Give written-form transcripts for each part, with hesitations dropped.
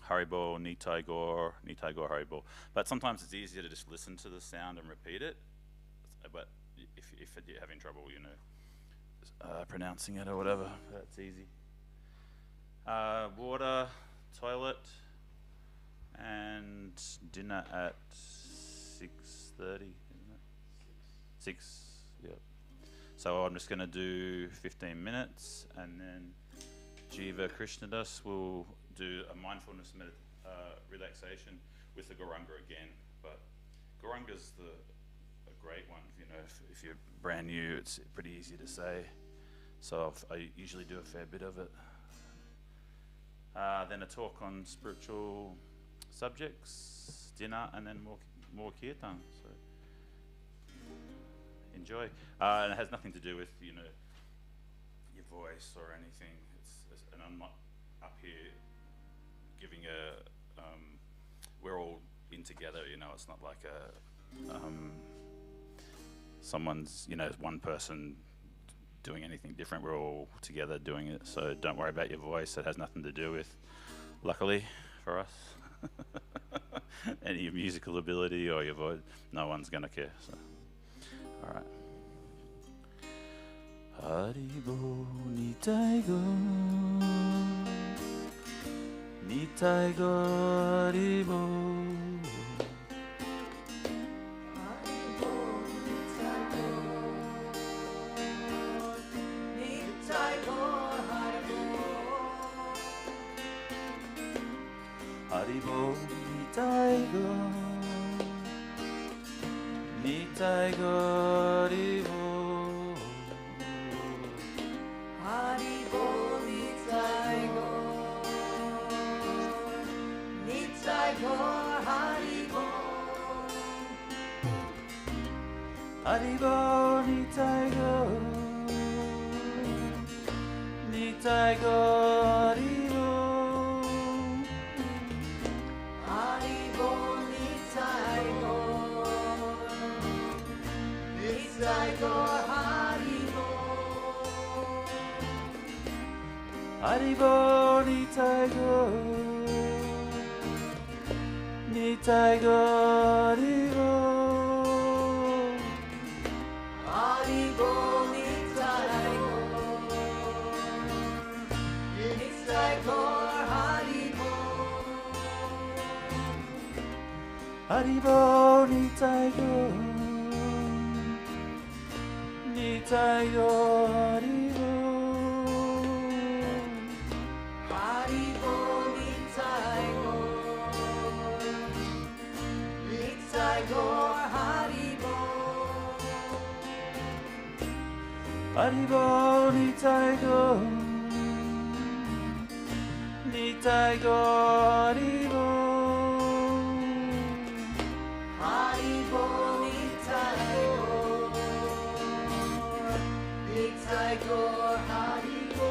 Haribo, Nitai Gaur, Haribo. But sometimes it's easier to just listen to the sound and repeat it. But if you're having trouble, pronouncing it or whatever, that's easy. Water, toilet, and dinner at 6:30, isn't it? 6. Yep. So I'm just going to do 15 minutes, and then Jiva Krishnadas will do a mindfulness relaxation with the Guranga again. But Guranga's a great one. If you're brand new, it's pretty easy to say. So I usually do a fair bit of it. Then a talk on spiritual subjects, dinner, and then more kirtan. So enjoy. And it has nothing to do with your voice or anything. And I'm not up here giving we're all in together. It's not like someone's one person doing anything different. We're all together doing it. So don't worry about your voice. It has nothing to do with, luckily for us, any musical ability or your voice. No one's gonna care. So, all right. Haribo Nitai Go, Nitai Go, Haribo. Haribo Nitai Go, Nitai Go, Haribo. Haribo Nitai Go, Nitai Go, Haribo. Haribo Nitai Go, Nitai Go, Haribo. Haribo Nitai Go, Nitai Go, Haribo. Haribo Nitai Go, Nitai Go, Haribo. Haribo Nitai Go, Nitai Go, Haribo. Haribo Nitai Go, Nitai Go, Haribo. Haribo Nitai Go, Nitai Go, Haribo. Haribo Nitai Go, Nitai Go, Haribo. Haribo Nitai Go, Nitai Go, Haribo.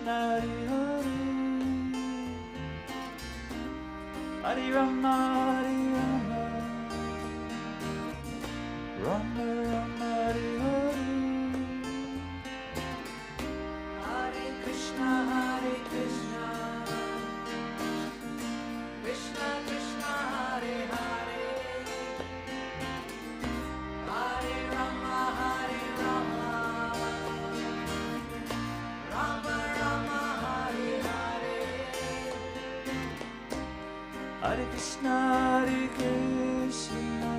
Krishna, Hare Hare. Hare Rama, Hare Rama. Rama Rama, Hare Hare. Hare Krishna, Hare Krishna, Krishna Krishna, Hare Hare, Hare Rama, Hare Rama, Rama Rama, Hare Hare. Hare Krishna, Hare Krishna,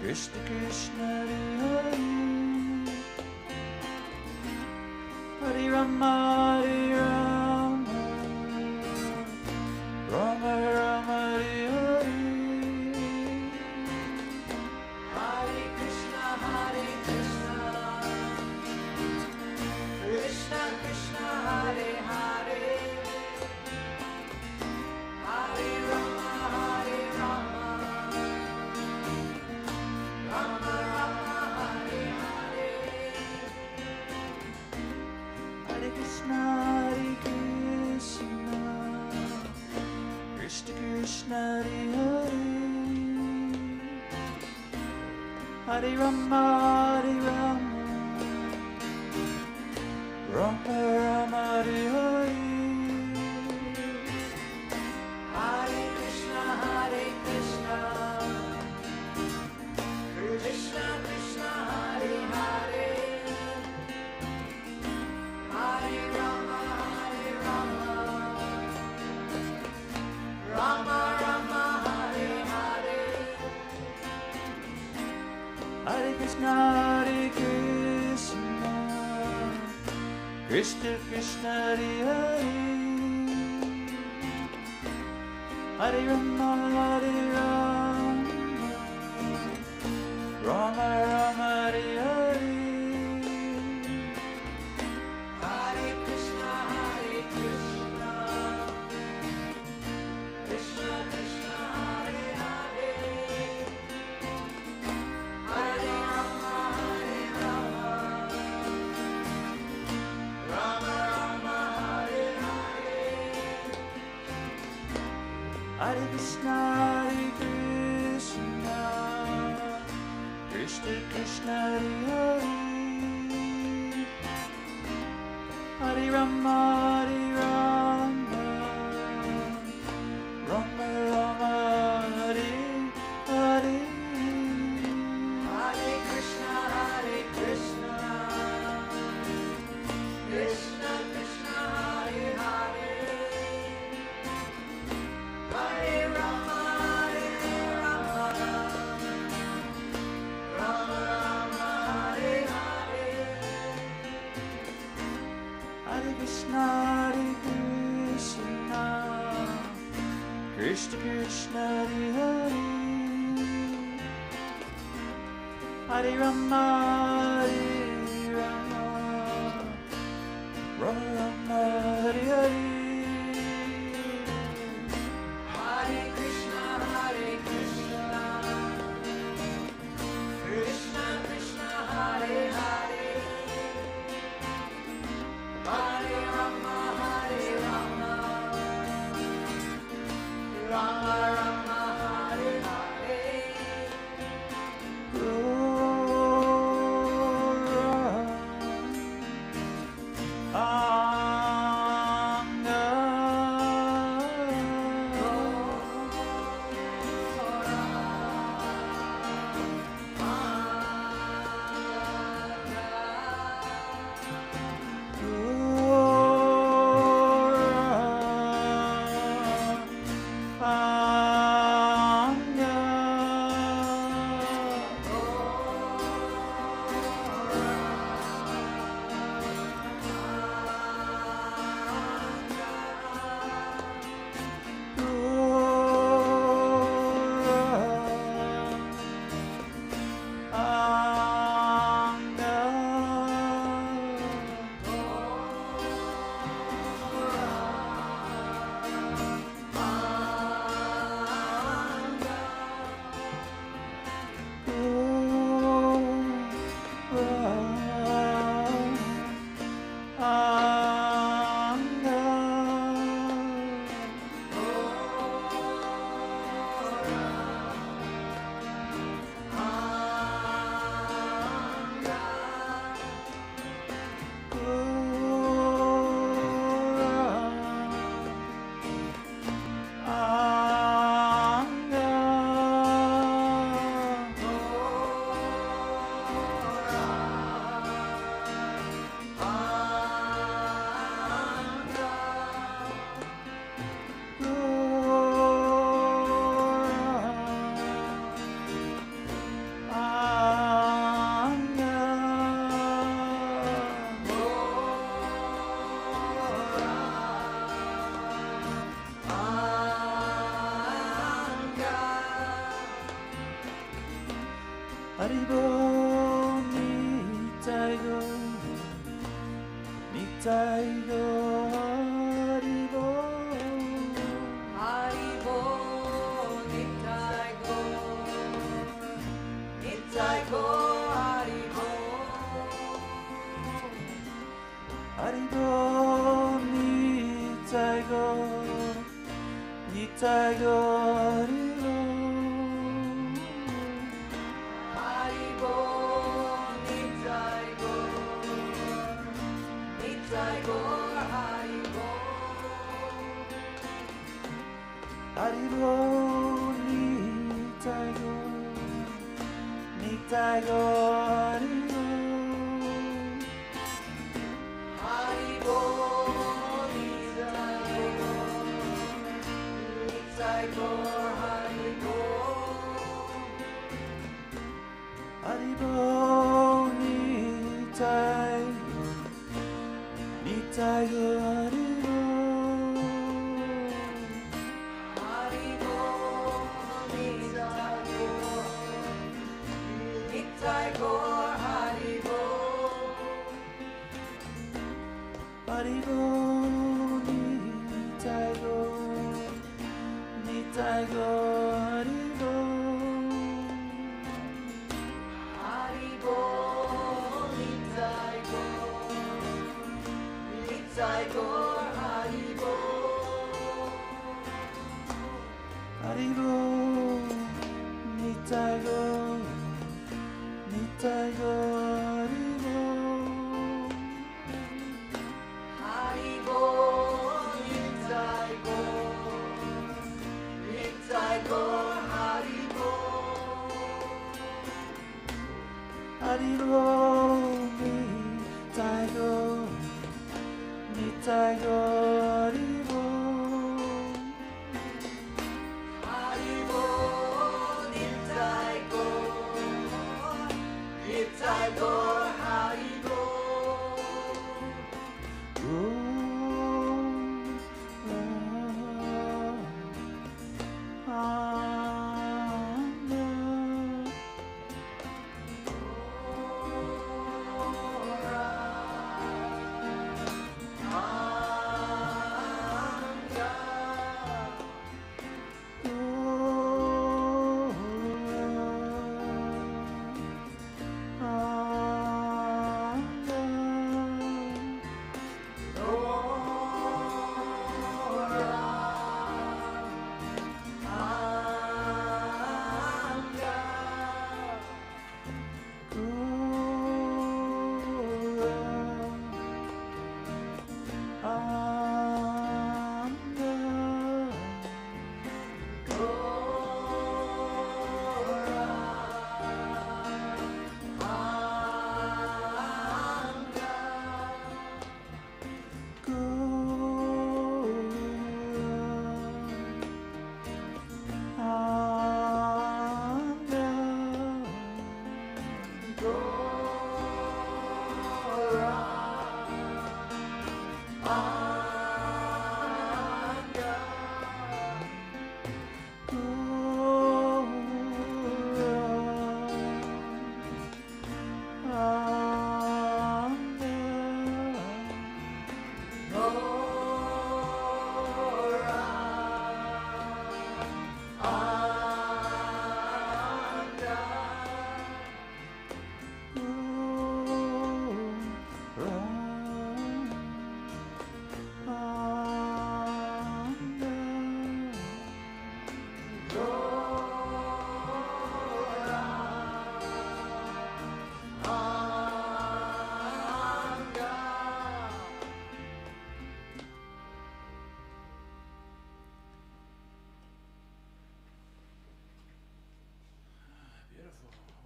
Krishna Krishna, Hare Hare. Hare Rama, Hare Rama, Rama Rama, Hare Hare. Hare Krishna, Hare Krishna, Krishna Krishna, Hare Hare, Hare Rama, Hare Rama, Rama Rama, Hare Hare. Hare Krishna, Hare Krishna, Krishna Krishna, Hare Hare. Hare Rama, Hare Rama, Rama Rama, Hare Hare. Hare Krishna, Hare Krishna, Krishna Krishna, Hare Hare, Hare Rama, Hare Rama, Rama Rama, Hare Hare. Hare Krishna, Hare Krishna, Krishna Krishna, Hare Hare. Hare Rama, Hare Rama, Rama Rama, Hare Hare. Hare Krishna, Hare Krishna, Krishna Krishna, Hare Hare, Hare Rama, Hare Rama, Rama Rama, Hare Hare. Hare Krishna, Hare Krishna, Krishna Krishna, Hare Hare. Hare Rama, Hare Rama, Rama Rama, Hare Hare. Hare Krishna, Hare Krishna, Krishna Krishna, Hare Hare, Hare Rama, Hare Rama, Rama Rama, Hare Hare. Hare Krishna, Hare Krishna, Krishna Krishna, Hare Hare. Hare Rama, Hare Rama, Rama Rama, Hare Hare. Hare Krishna, Hare Krishna, Krishna Krishna, Hare Hare, Hare Rama, Hare Rama, Rama Rama, Hare Hare. Glory Haribo, Nitai Go, Nitai Go, Haribo. Haribo, Nitai Go, Nitai Go, Haribo. Haribo, Nitai Go, Nitai Go, Haribo. Haribo, Nitai Go, Nitai Go, Haribo. Haribo, Nitai Go, Nitai Go, Haribo. Haribo, Nitai Go, Nitai Go, Haribo. Haribo, Nitai Go, Nitai Go, Haribo. Haribo, Nitai Go, Nitai Go, Haribo. Haribo, Nitai Go, Nitai Go, Haribo. Haribo, Nitai Go, Nitai Go, Haribo. Haribo, Nitai Go, Nitai Go, Haribo. Haribo, Nitai Go, Nitai Go, Haribo. Haribo, Nitai Go, Nitai Go, Haribo. Haribo, Nitai Go, Nitai Go, Haribo.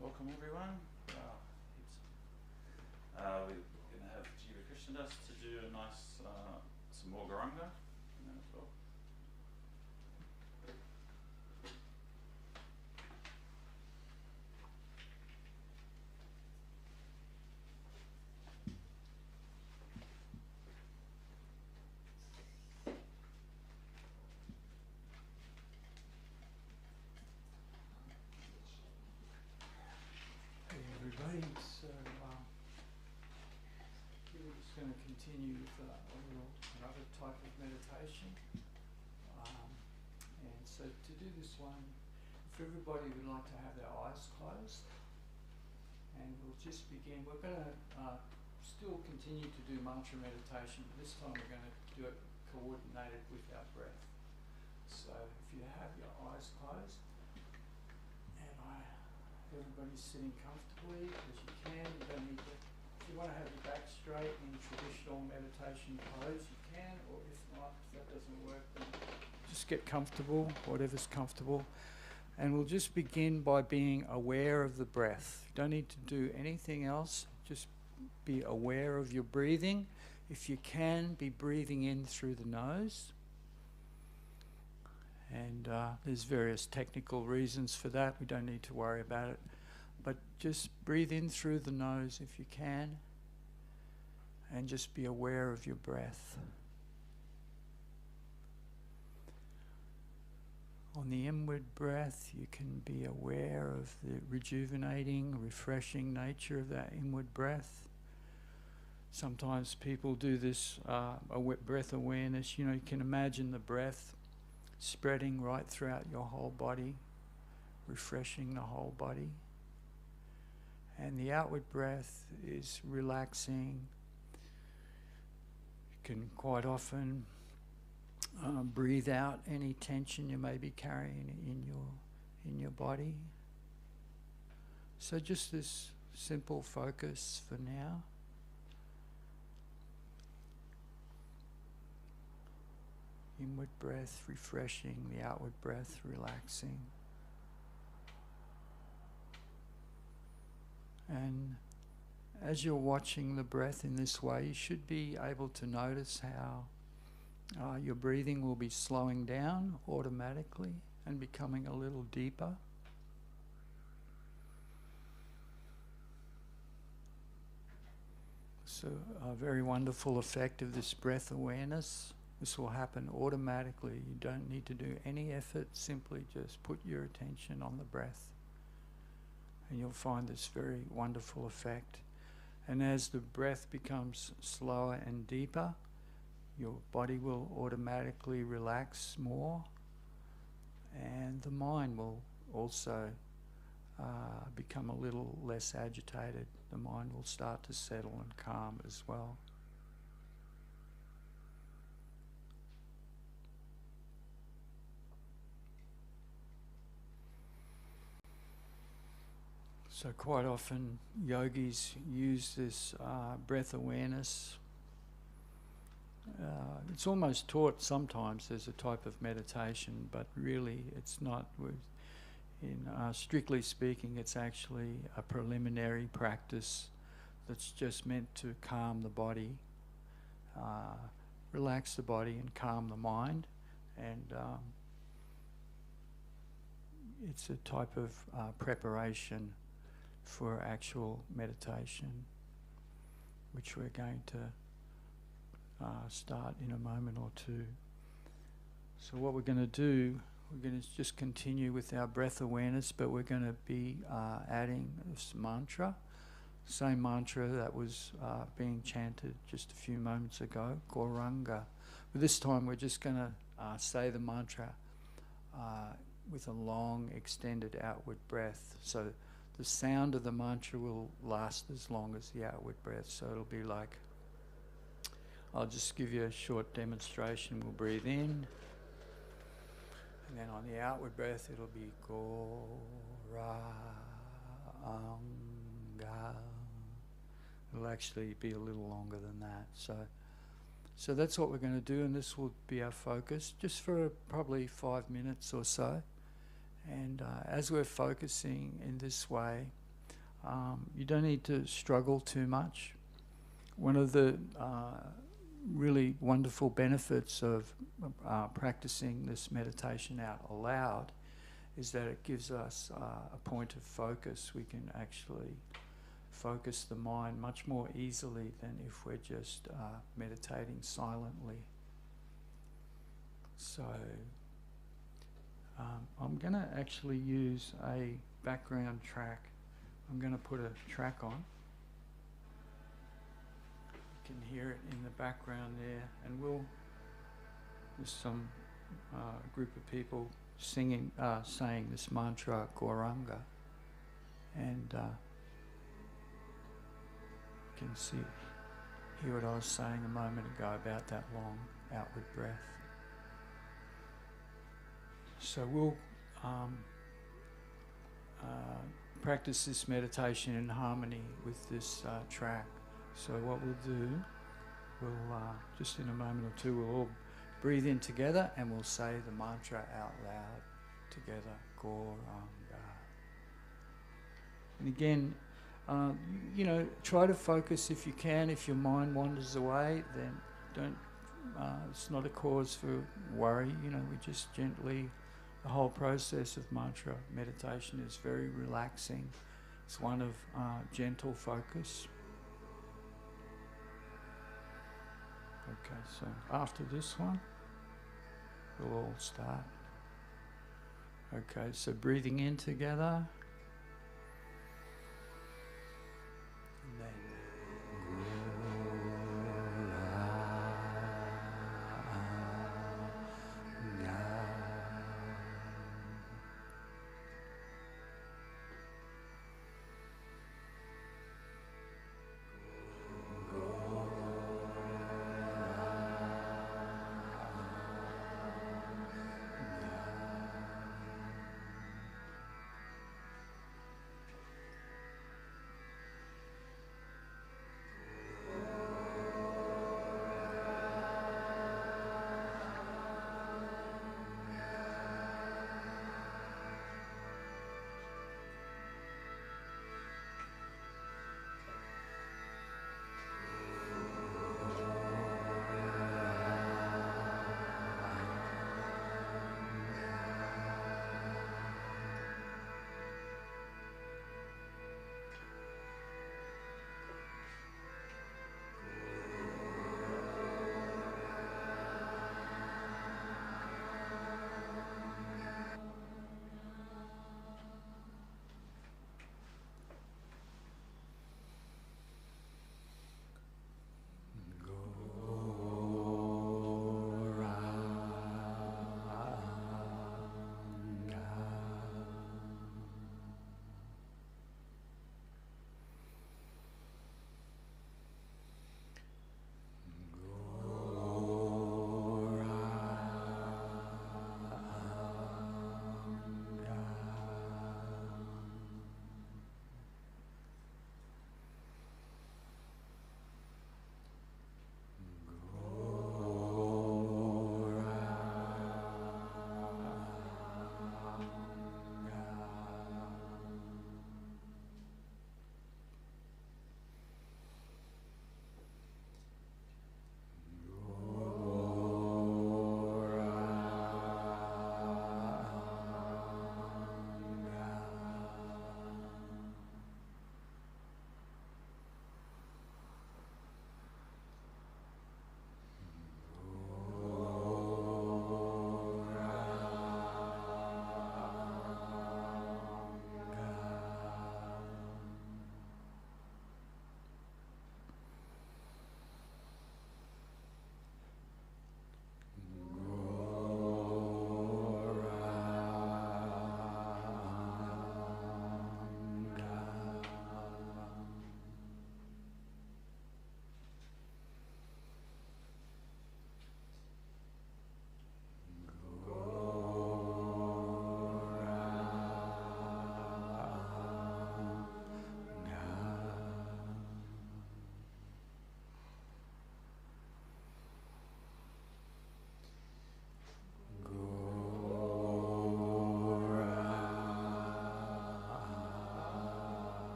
Welcome everyone. We're going to have Jiva Krishnadas to do a nice, some more Garanga and then as well. everybody. So we're just going to continue with another type of meditation. And so to do this one, if everybody would like to have their eyes closed, and we'll just begin. We're going to still continue to do mantra meditation, but this time we're going to do it coordinated with our breath. So if you have your eyes closed, and everybody's sitting comfortably as you can. You don't need to. If you want to have your back straight in traditional meditation pose, you can, or if not, if that doesn't work, then just get comfortable, whatever's comfortable. And we'll just begin by being aware of the breath. You don't need to do anything else, just be aware of your breathing. If you can, be breathing in through the nose. And there's various technical reasons for that. We don't need to worry about it. But just breathe in through the nose if you can. And just be aware of your breath. On the inward breath, you can be aware of the rejuvenating, refreshing nature of that inward breath. Sometimes people do this breath awareness. You know, you can imagine the breath spreading right throughout your whole body, refreshing the whole body. And the outward breath is relaxing. You can quite often breathe out any tension you may be carrying in your body. So just this simple focus for now. Inward breath refreshing, the outward breath relaxing. And as you're watching the breath in this way, you should be able to notice how your breathing will be slowing down automatically and becoming a little deeper. So a very wonderful effect of this breath awareness. This will happen automatically. You don't need to do any effort. Simply just put your attention on the breath. And you'll find this very wonderful effect. And as the breath becomes slower and deeper, your body will automatically relax more. And the mind will also become a little less agitated. The mind will start to settle and calm as well. So quite often yogis use this breath awareness. It's almost taught sometimes as a type of meditation, but really it's not. Strictly speaking, it's actually a preliminary practice that's just meant to calm the body, relax the body and calm the mind. And it's a type of preparation for actual meditation, which we're going to start in a moment or two. So what we're going to do, we're going to just continue with our breath awareness, but we're going to be adding this mantra, same mantra that was being chanted just a few moments ago, Gauranga. But this time we're just going to say the mantra with a long, extended outward breath. So the sound of the mantra will last as long as the outward breath. So it'll be like, I'll just give you a short demonstration. We'll breathe in. And then on the outward breath, it'll be Gauranga. It'll actually be a little longer than that. So that's what we're going to do, and this will be our focus, just for probably 5 minutes or so. And as we're focusing in this way, you don't need to struggle too much. One of the really wonderful benefits of practicing this meditation out aloud is that it gives us a point of focus. We can actually focus the mind much more easily than if we're just meditating silently. So I'm going to actually use a background track I'm going to put a track on. You can hear it in the background there, and there's some group of people saying this mantra, Gauranga, and you can hear what I was saying a moment ago about that long outward breath. So we'll practice this meditation in harmony with this track. So what we'll do, just in a moment or two, we'll all breathe in together and we'll say the mantra out loud together, Gauranga. And again, try to focus if you can. If your mind wanders away, then don't, it's not a cause for worry. We just gently, the whole process of mantra meditation is very relaxing. It's one of gentle focus. Okay, so after this one, we'll all start. Okay, so breathing in together. And then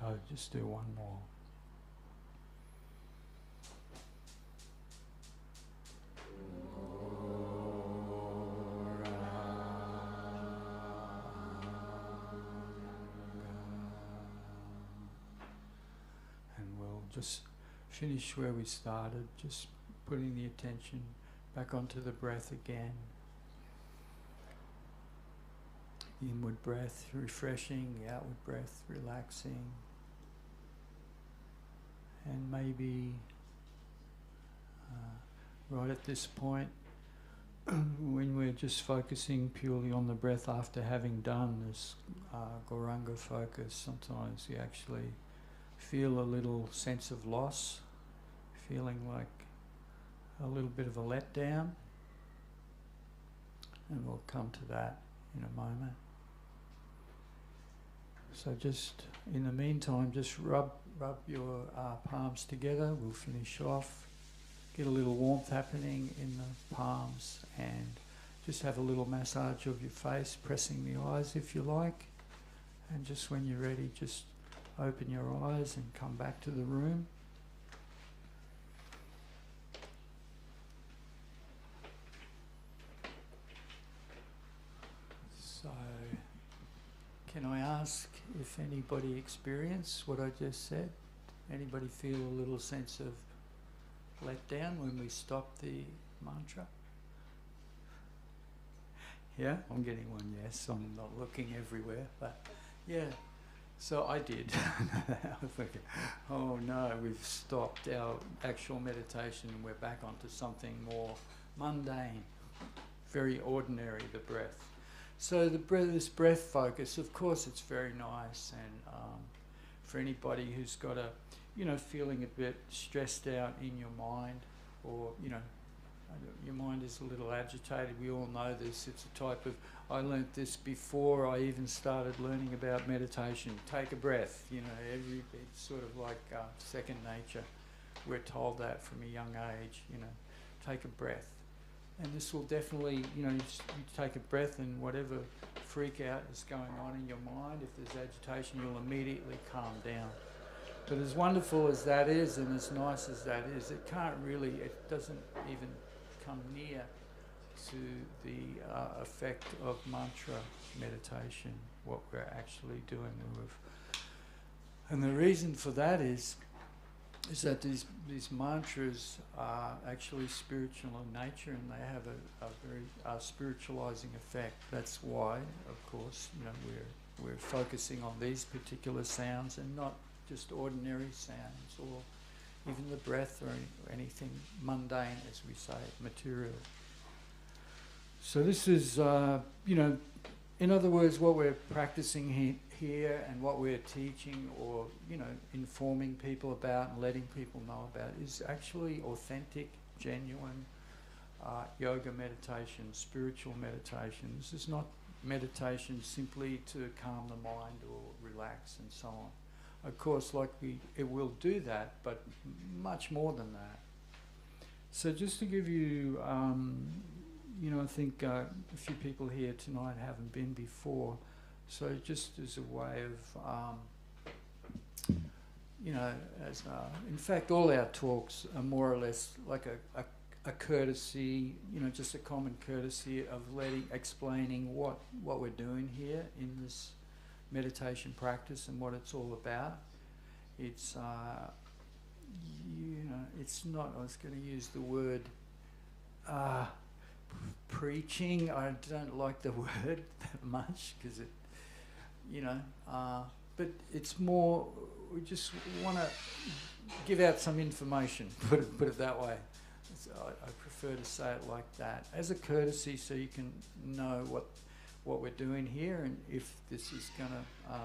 So just do one more. And we'll just finish where we started, just putting the attention back onto the breath again. Inward breath refreshing, the outward breath relaxing. And maybe right at this point, when we're just focusing purely on the breath after having done this Gauranga focus, sometimes you actually feel a little sense of loss, feeling like a little bit of a letdown. And we'll come to that in a moment. So just in the meantime, just rub your palms together. We'll finish off. Get a little warmth happening in the palms and just have a little massage of your face, pressing the eyes if you like. And just when you're ready, just open your eyes and come back to the room. So, can I ask if anybody experienced what I just said? Anybody feel a little sense of letdown when we stop the mantra? Yeah, I'm getting one yes. I'm not looking everywhere, but yeah. So I did. I was thinking, oh no, we've stopped our actual meditation and we're back onto something more mundane, very ordinary, the breath. So this breath focus, of course, it's very nice, and for anybody who's got a, feeling a bit stressed out in your mind, or your mind is a little agitated. We all know this. It's a type of. I learnt this before I even started learning about meditation. Take a breath. It's sort of like second nature. We're told that from a young age. Take a breath. And this will definitely, you take a breath, and whatever freak out is going on in your mind, if there's agitation, you'll immediately calm down. But as wonderful as that is, and as nice as that is, it doesn't even come near to the effect of mantra meditation, what we're actually doing. And the reason for that is that these mantras are actually spiritual in nature, and they have a very spiritualizing effect. That's why, of course, we're focusing on these particular sounds and not just ordinary sounds, or even the breath, or anything mundane, as we say, material. So this is, in other words, what we're practicing here and what we're teaching, or informing people about and letting people know about, is actually authentic, genuine yoga meditation, spiritual meditation. This is not meditation simply to calm the mind or relax and so on. Of course, it will do that, but much more than that. So just to give you, I think a few people here tonight haven't been before. So just as a way of, in fact, all our talks are more or less like a courtesy, just a common courtesy of explaining what we're doing here in this meditation practice and what it's all about. It's, it's not, I was going to use the word preaching. I don't like the word that much because it, but it's more, we just want to give out some information, put it that way. So I prefer to say it like that, as a courtesy, so you can know what we're doing here, and if this is going to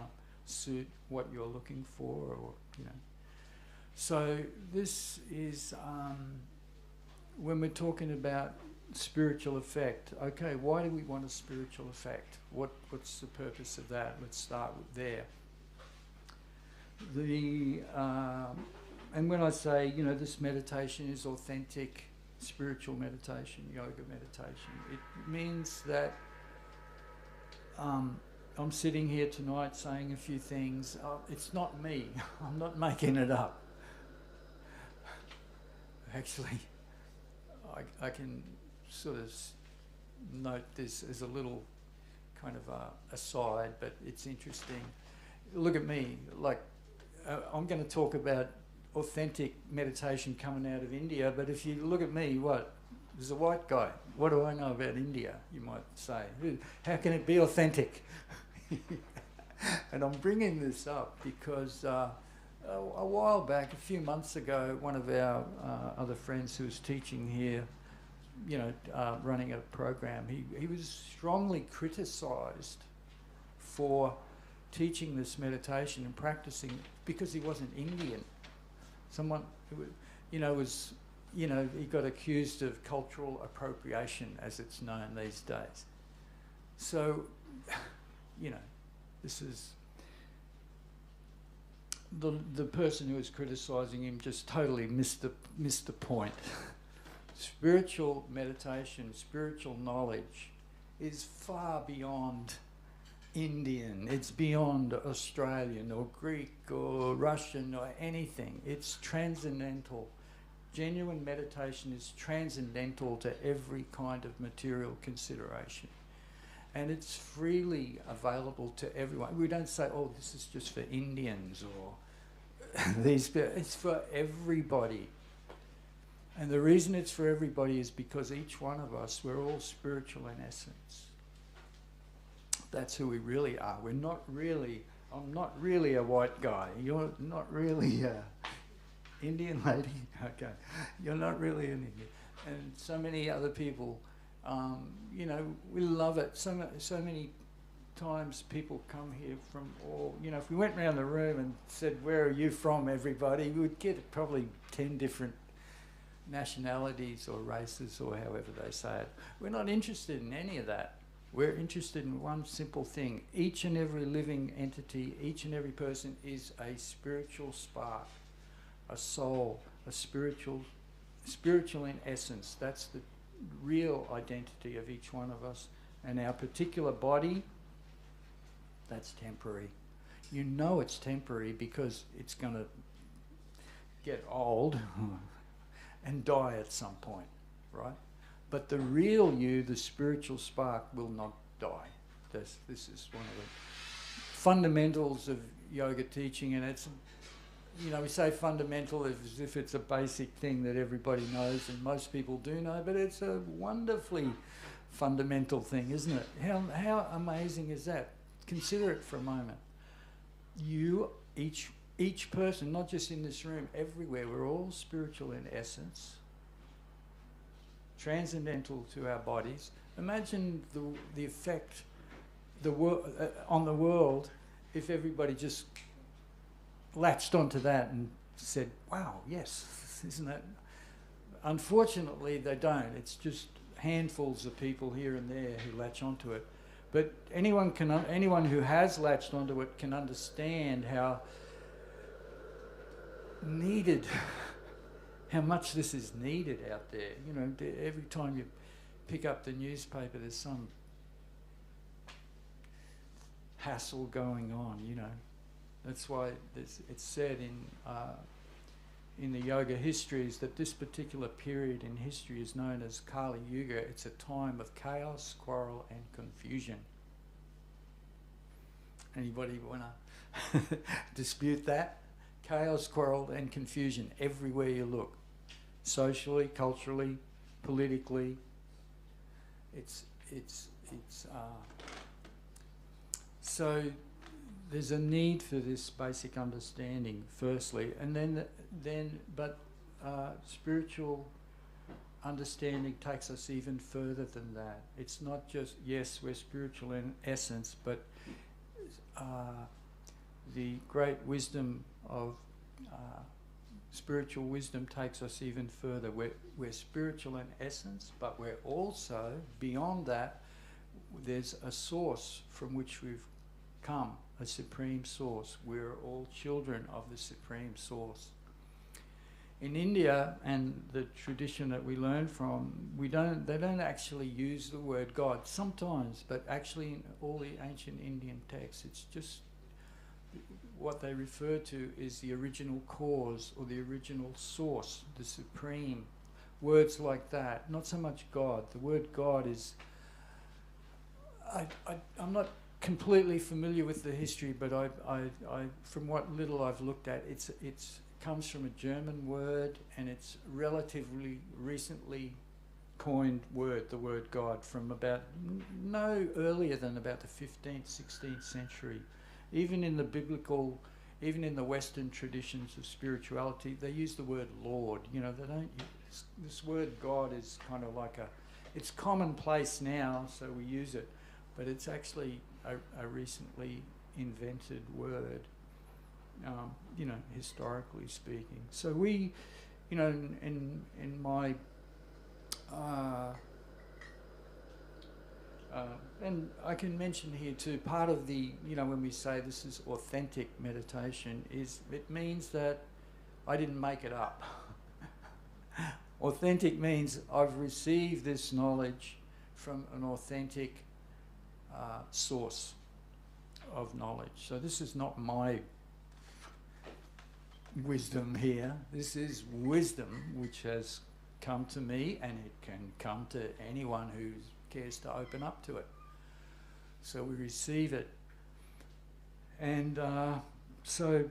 suit what you're looking for, or So this is when we're talking about spiritual effect. Okay, why do we want a spiritual effect? What's the purpose of that? Let's start with there. And when I say, this meditation is authentic spiritual meditation, yoga meditation, it means that I'm sitting here tonight saying a few things. It's not me. I'm not making it up. Actually, I can sort of note this as a little kind of aside, but it's interesting. Look at me. Like, I'm going to talk about authentic meditation coming out of India, but if you look at me, what? There's a white guy. What do I know about India, you might say? How can it be authentic? And I'm bringing this up because a while back, a few months ago, one of our other friends who was teaching here, running a program, he was strongly criticised for teaching this meditation and practicing because he wasn't Indian. Someone who, he got accused of cultural appropriation, as it's known these days. So, this is the person who was criticising him just totally missed the point. Spiritual meditation, spiritual knowledge is far beyond Indian. It's beyond Australian or Greek or Russian or anything. It's transcendental. Genuine meditation is transcendental to every kind of material consideration. And it's freely available to everyone. We don't say, oh, this is just for Indians or these. It's for everybody. And the reason it's for everybody is because each one of us, we're all spiritual in essence. That's who we really are. I'm not really a white guy. You're not really a Indian lady. Okay. You're not really an Indian. And so many other people, we love it. So many times people come here from all, if we went around the room and said, where are you from, everybody, we would get probably 10 different nationalities or races or however they say it. We're not interested in any of that. We're interested in one simple thing. Each and every living entity, each and every person is a spiritual spark, a soul, a spiritual in essence. That's the real identity of each one of us. And our particular body, that's temporary. You know it's temporary because it's going to get old and die at some point, right? But the real you, the spiritual spark, will not die. This is one of the fundamentals of yoga teaching, and it's, we say fundamental as if it's a basic thing that everybody knows and most people do know, but it's a wonderfully fundamental thing, isn't it? How amazing is that? Consider it for a moment. You, each person, not just in this room, everywhere, we're all spiritual in essence, transcendental to our bodies. Imagine the effect on the world if everybody just latched onto that and said, wow, yes, isn't that? Unfortunately, they don't. It's just handfuls of people here and there who latch onto it. But anyone who has latched onto it can understand how needed, how much this is needed out there. Every time you pick up the newspaper, there's some hassle going on, That's why it's said in the yoga histories that this particular period in history is known as Kali Yuga. It's a time of chaos, quarrel and confusion. Anybody want to dispute that? Chaos, quarrel and confusion everywhere you look. Socially, culturally, politically. So there's a need for this basic understanding, firstly, and but spiritual understanding takes us even further than that. It's not just, yes, we're spiritual in essence, but the great wisdom of spiritual wisdom takes us even further. We're spiritual in essence, but we're also, beyond that, there's a source from which we've come, a supreme source. We're all children of the supreme source. in India and the tradition that we learn from, they don't actually use the word God sometimes, but actually in all the ancient Indian texts, it's just what they refer to is the original cause or the original source, the supreme. Words like that, not so much God. The word God is, I'm not completely familiar with the history, but I from what little I've looked at, it's comes from a German word, and it's relatively recently coined word, the word God, from about no earlier than about the 15th, 16th century. Even in the biblical, even in the Western traditions of spirituality, they use the word Lord. You know, they don't use, this word God is kind of like it's commonplace now, so we use it, but it's actually a recently invented word, you know, historically speaking. So we, you know, in my, and I can mention here too, part of the, you know, when we say this is authentic meditation, is it means that I didn't make it up. Authentic means I've received this knowledge from an authentic source of knowledge. So this is not my wisdom here. This is wisdom which has come to me, and it can come to anyone who cares to open up to it. So we receive it. And so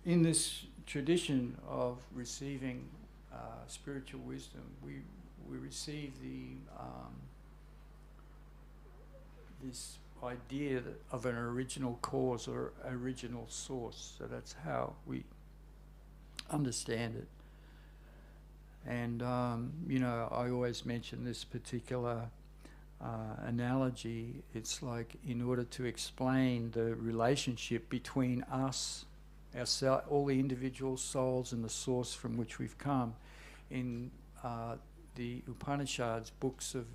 in this tradition of receiving spiritual wisdom, we receive the this idea of an original cause or original source. So that's how we understand it. And you know, I always mention this particular analogy. It's like, in order to explain the relationship between us, all the individual souls, and the source from which we've come, in the Upanishads, books of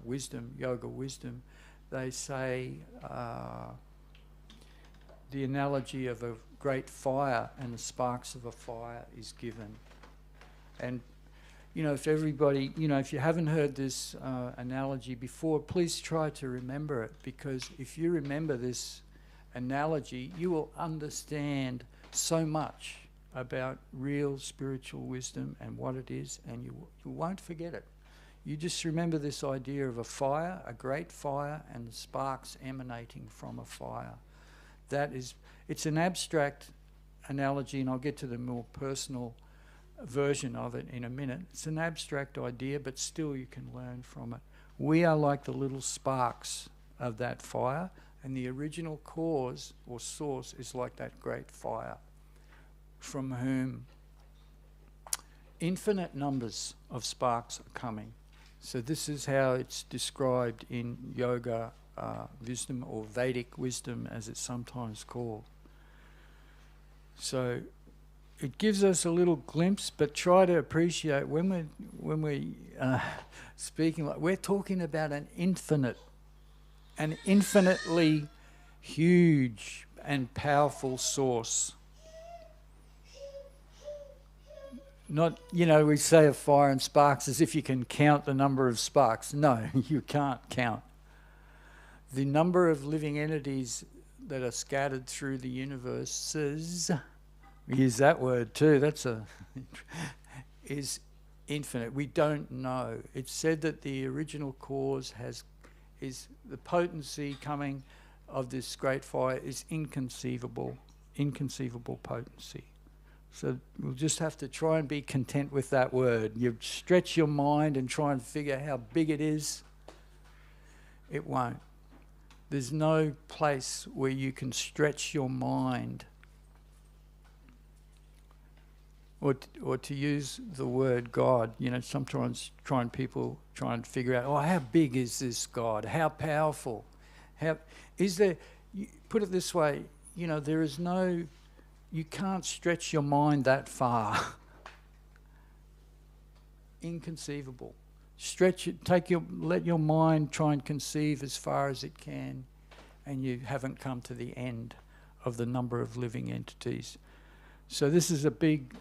wisdom, yoga wisdom, they say the analogy of a great fire and the sparks of a fire is given. And you know, if everybody, you know, if you haven't heard this analogy before, please try to remember it, because if you remember this analogy, you will understand so much about real spiritual wisdom and what it is, and you won't forget it. You just remember this idea of a fire, a great fire, and the sparks emanating from a fire. That is, it's an abstract analogy, and I'll get to the more personal version of it in a minute. It's an abstract idea, but still you can learn from it. We are like the little sparks of that fire, and the original cause or source is like that great fire, from whom infinite numbers of sparks are coming. So this is how it's described in yoga wisdom, or Vedic wisdom as it's sometimes called. So it gives us a little glimpse, but try to appreciate when we're speaking, like, we're talking about an infinitely huge and powerful source. Not, you know, we say of fire and sparks as if you can count the number of sparks. No, you can't count. The number of living entities that are scattered through the universes, we use that word too, is infinite. We don't know. It's said that the original cause is the potency coming of this great fire is inconceivable potency. So we'll just have to try and be content with that word. You stretch your mind and try and figure how big it is. It won't. There's no place where you can stretch your mind, or to use the word God. You know, sometimes people try and figure out, oh, how big is this God? How powerful? How is there? Put it this way, you know, there is no. You can't stretch your mind that far. Inconceivable. Stretch it, let your mind try and conceive as far as it can, and you haven't come to the end of the number of living entities. So this is a big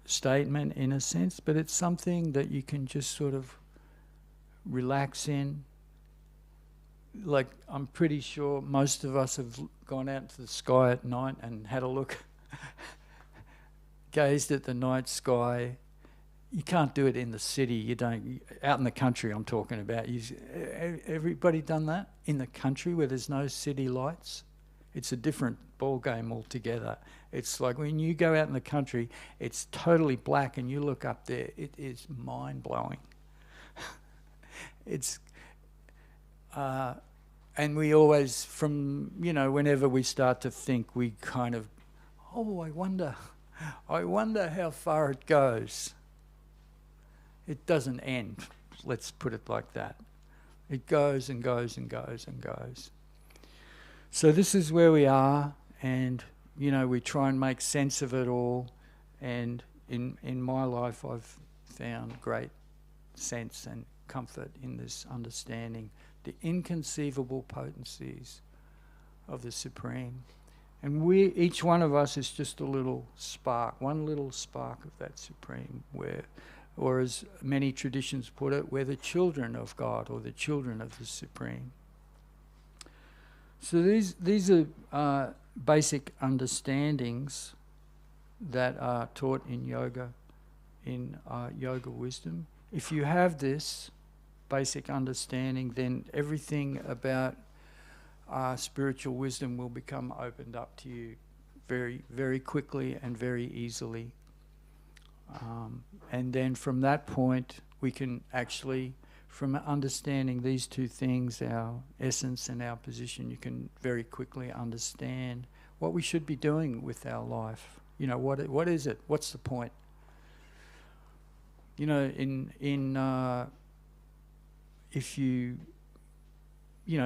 statement in a sense, but it's something that you can just sort of relax in. Like, I'm pretty sure most of us have gone out into the sky at night and had a look, gazed at the night sky. You can't do it in the city. You don't. Out in the country, I'm talking about. Everybody done that in the country where there's no city lights? It's a different ball game altogether. It's like when you go out in the country, it's totally black, and you look up there. It is mind blowing. It's. And we always, from, whenever we start to think, we kind of, I wonder how far it goes. It doesn't end, let's put it like that. It goes and goes and goes and goes. So this is where we are, and, we try and make sense of it all. And in my life, I've found great sense and comfort in this understanding the inconceivable potencies of the Supreme. And each one of us is just a little spark, one little spark of that Supreme, or as many traditions put it, we're the children of God, or the children of the Supreme. So these are basic understandings that are taught in yoga, in yoga wisdom. If you have this basic understanding, then everything about spiritual wisdom will become opened up to you very, very quickly and very easily. And then from that point, we can actually, from understanding these two things, our essence and our position, you can very quickly understand what we should be doing with our life. What is it? What's the point? If you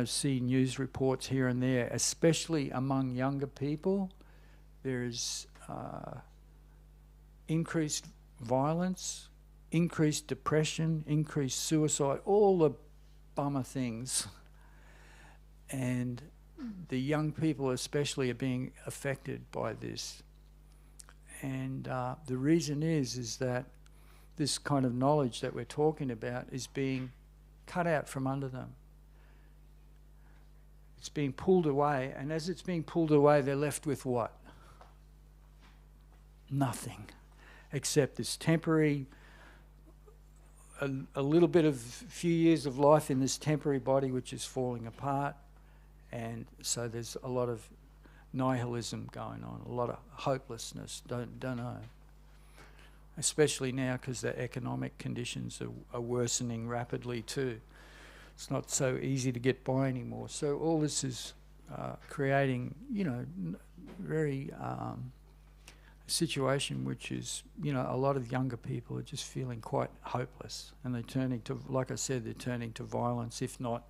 see news reports here and there, especially among younger people, there is increased violence, increased depression, increased suicide, all the bummer things. And the young people especially are being affected by this. And the reason is that this kind of knowledge that we're talking about is being cut out from under them. It's being pulled away, and as it's being pulled away, they're left with what? Nothing, except this temporary, a little bit of few years of life in this temporary body which is falling apart, and so there's a lot of nihilism going on, a lot of hopelessness, don't know. Especially now because the economic conditions are worsening rapidly too. It's not so easy to get by anymore. So all this is creating, very situation which is, a lot of younger people are just feeling quite hopeless, and they're turning to, like I said, they're turning to violence, if not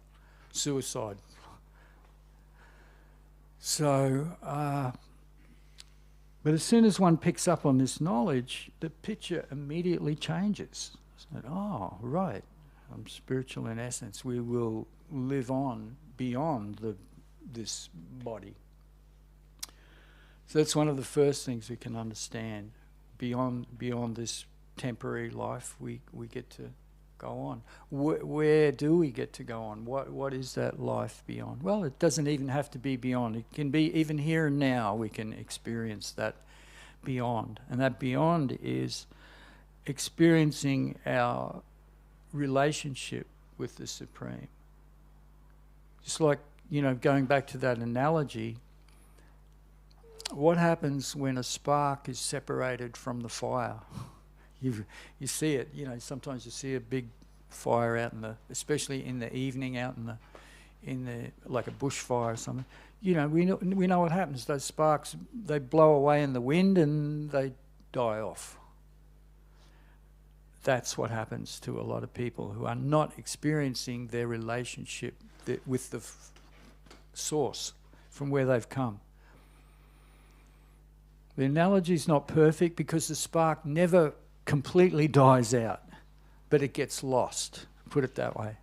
suicide. So, but as soon as one picks up on this knowledge, the picture immediately changes. So, right, I'm spiritual in essence. We will live on beyond this body. So that's one of the first things we can understand. Beyond this temporary life, we get to go on. Where do we get to go on? What is that life beyond? Well, it doesn't even have to be beyond. It can be even here and now. We can experience that beyond. And that beyond is experiencing our relationship with the Supreme. Just like, going back to that analogy, what happens when a spark is separated from the fire? You see it, sometimes you see a big fire out especially in the evening, out in the like a bushfire or something. We know what happens. Those sparks, they blow away in the wind and they die off. That's what happens to a lot of people who are not experiencing their relationship with the source from where they've come. The analogy is not perfect because the spark never completely dies out, but it gets lost, put it that way.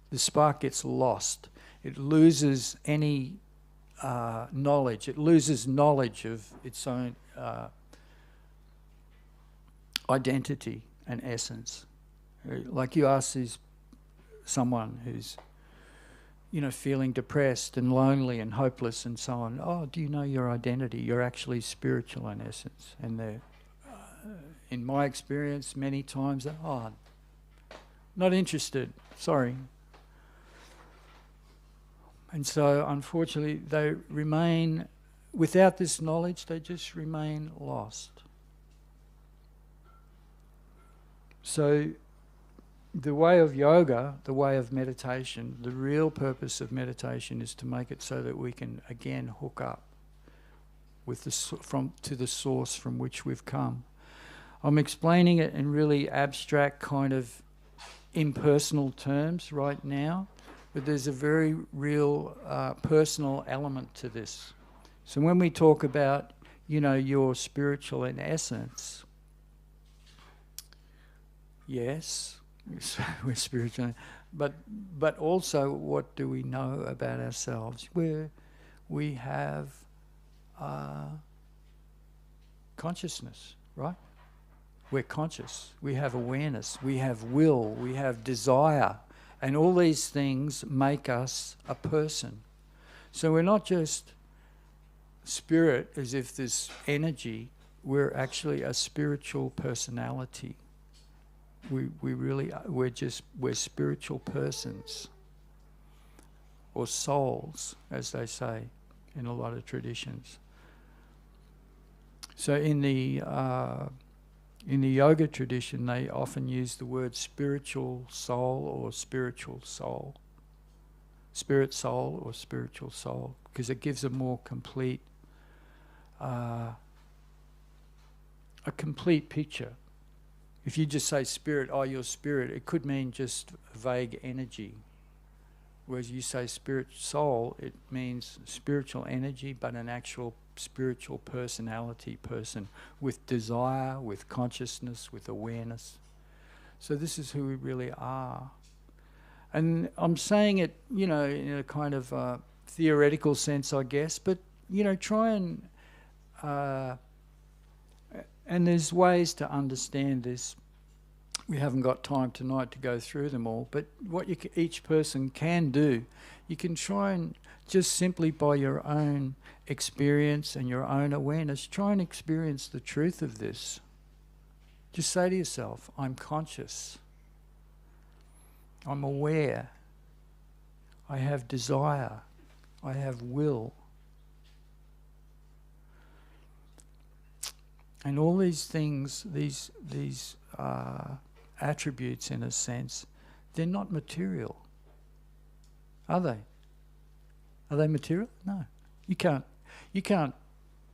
The spark gets lost. It loses any knowledge. It loses knowledge of its own identity and essence. Like you ask someone who's, feeling depressed and lonely and hopeless and so on, oh, do you know your identity? You're actually spiritual in essence. And they're, in my experience, many times, oh, not interested, sorry. And so, unfortunately, they remain, without this knowledge, they just remain lost. So, the way of yoga, the way of meditation, the real purpose of meditation is to make it so that we can again hook up with to the source from which we've come. I'm explaining it in really abstract kind of impersonal terms right now, but there's a very real personal element to this. So when we talk about, your spiritual in essence, yes, we're spiritual, but also what do we know about ourselves? We have consciousness, right? We're conscious, we have awareness, we have will, we have desire, and all these things make us a person. So we're not just spirit as if this energy, we're actually a spiritual personality. We really are. We're spiritual persons, or souls, as they say in a lot of traditions. So in the yoga tradition, they often use the word spiritual soul or spiritual soul, spirit soul or spiritual soul, because it gives a more complete, a complete picture. If you just say spirit, oh, you're spirit, it could mean just vague energy. Whereas you say spirit soul, it means spiritual energy, but an actual spiritual personality person with desire, with consciousness, with awareness. So this is who we really are. And I'm saying it, in a kind of theoretical sense, I guess, but, try and there's ways to understand this. We haven't got time tonight to go through them all, but what each person can do, you can try and just simply by your own experience and your own awareness, try and experience the truth of this. Just say to yourself, I'm conscious. I'm aware. I have desire. I have will. And all these things, these attributes in a sense, they're not material. Are they? Are they material? No. You can't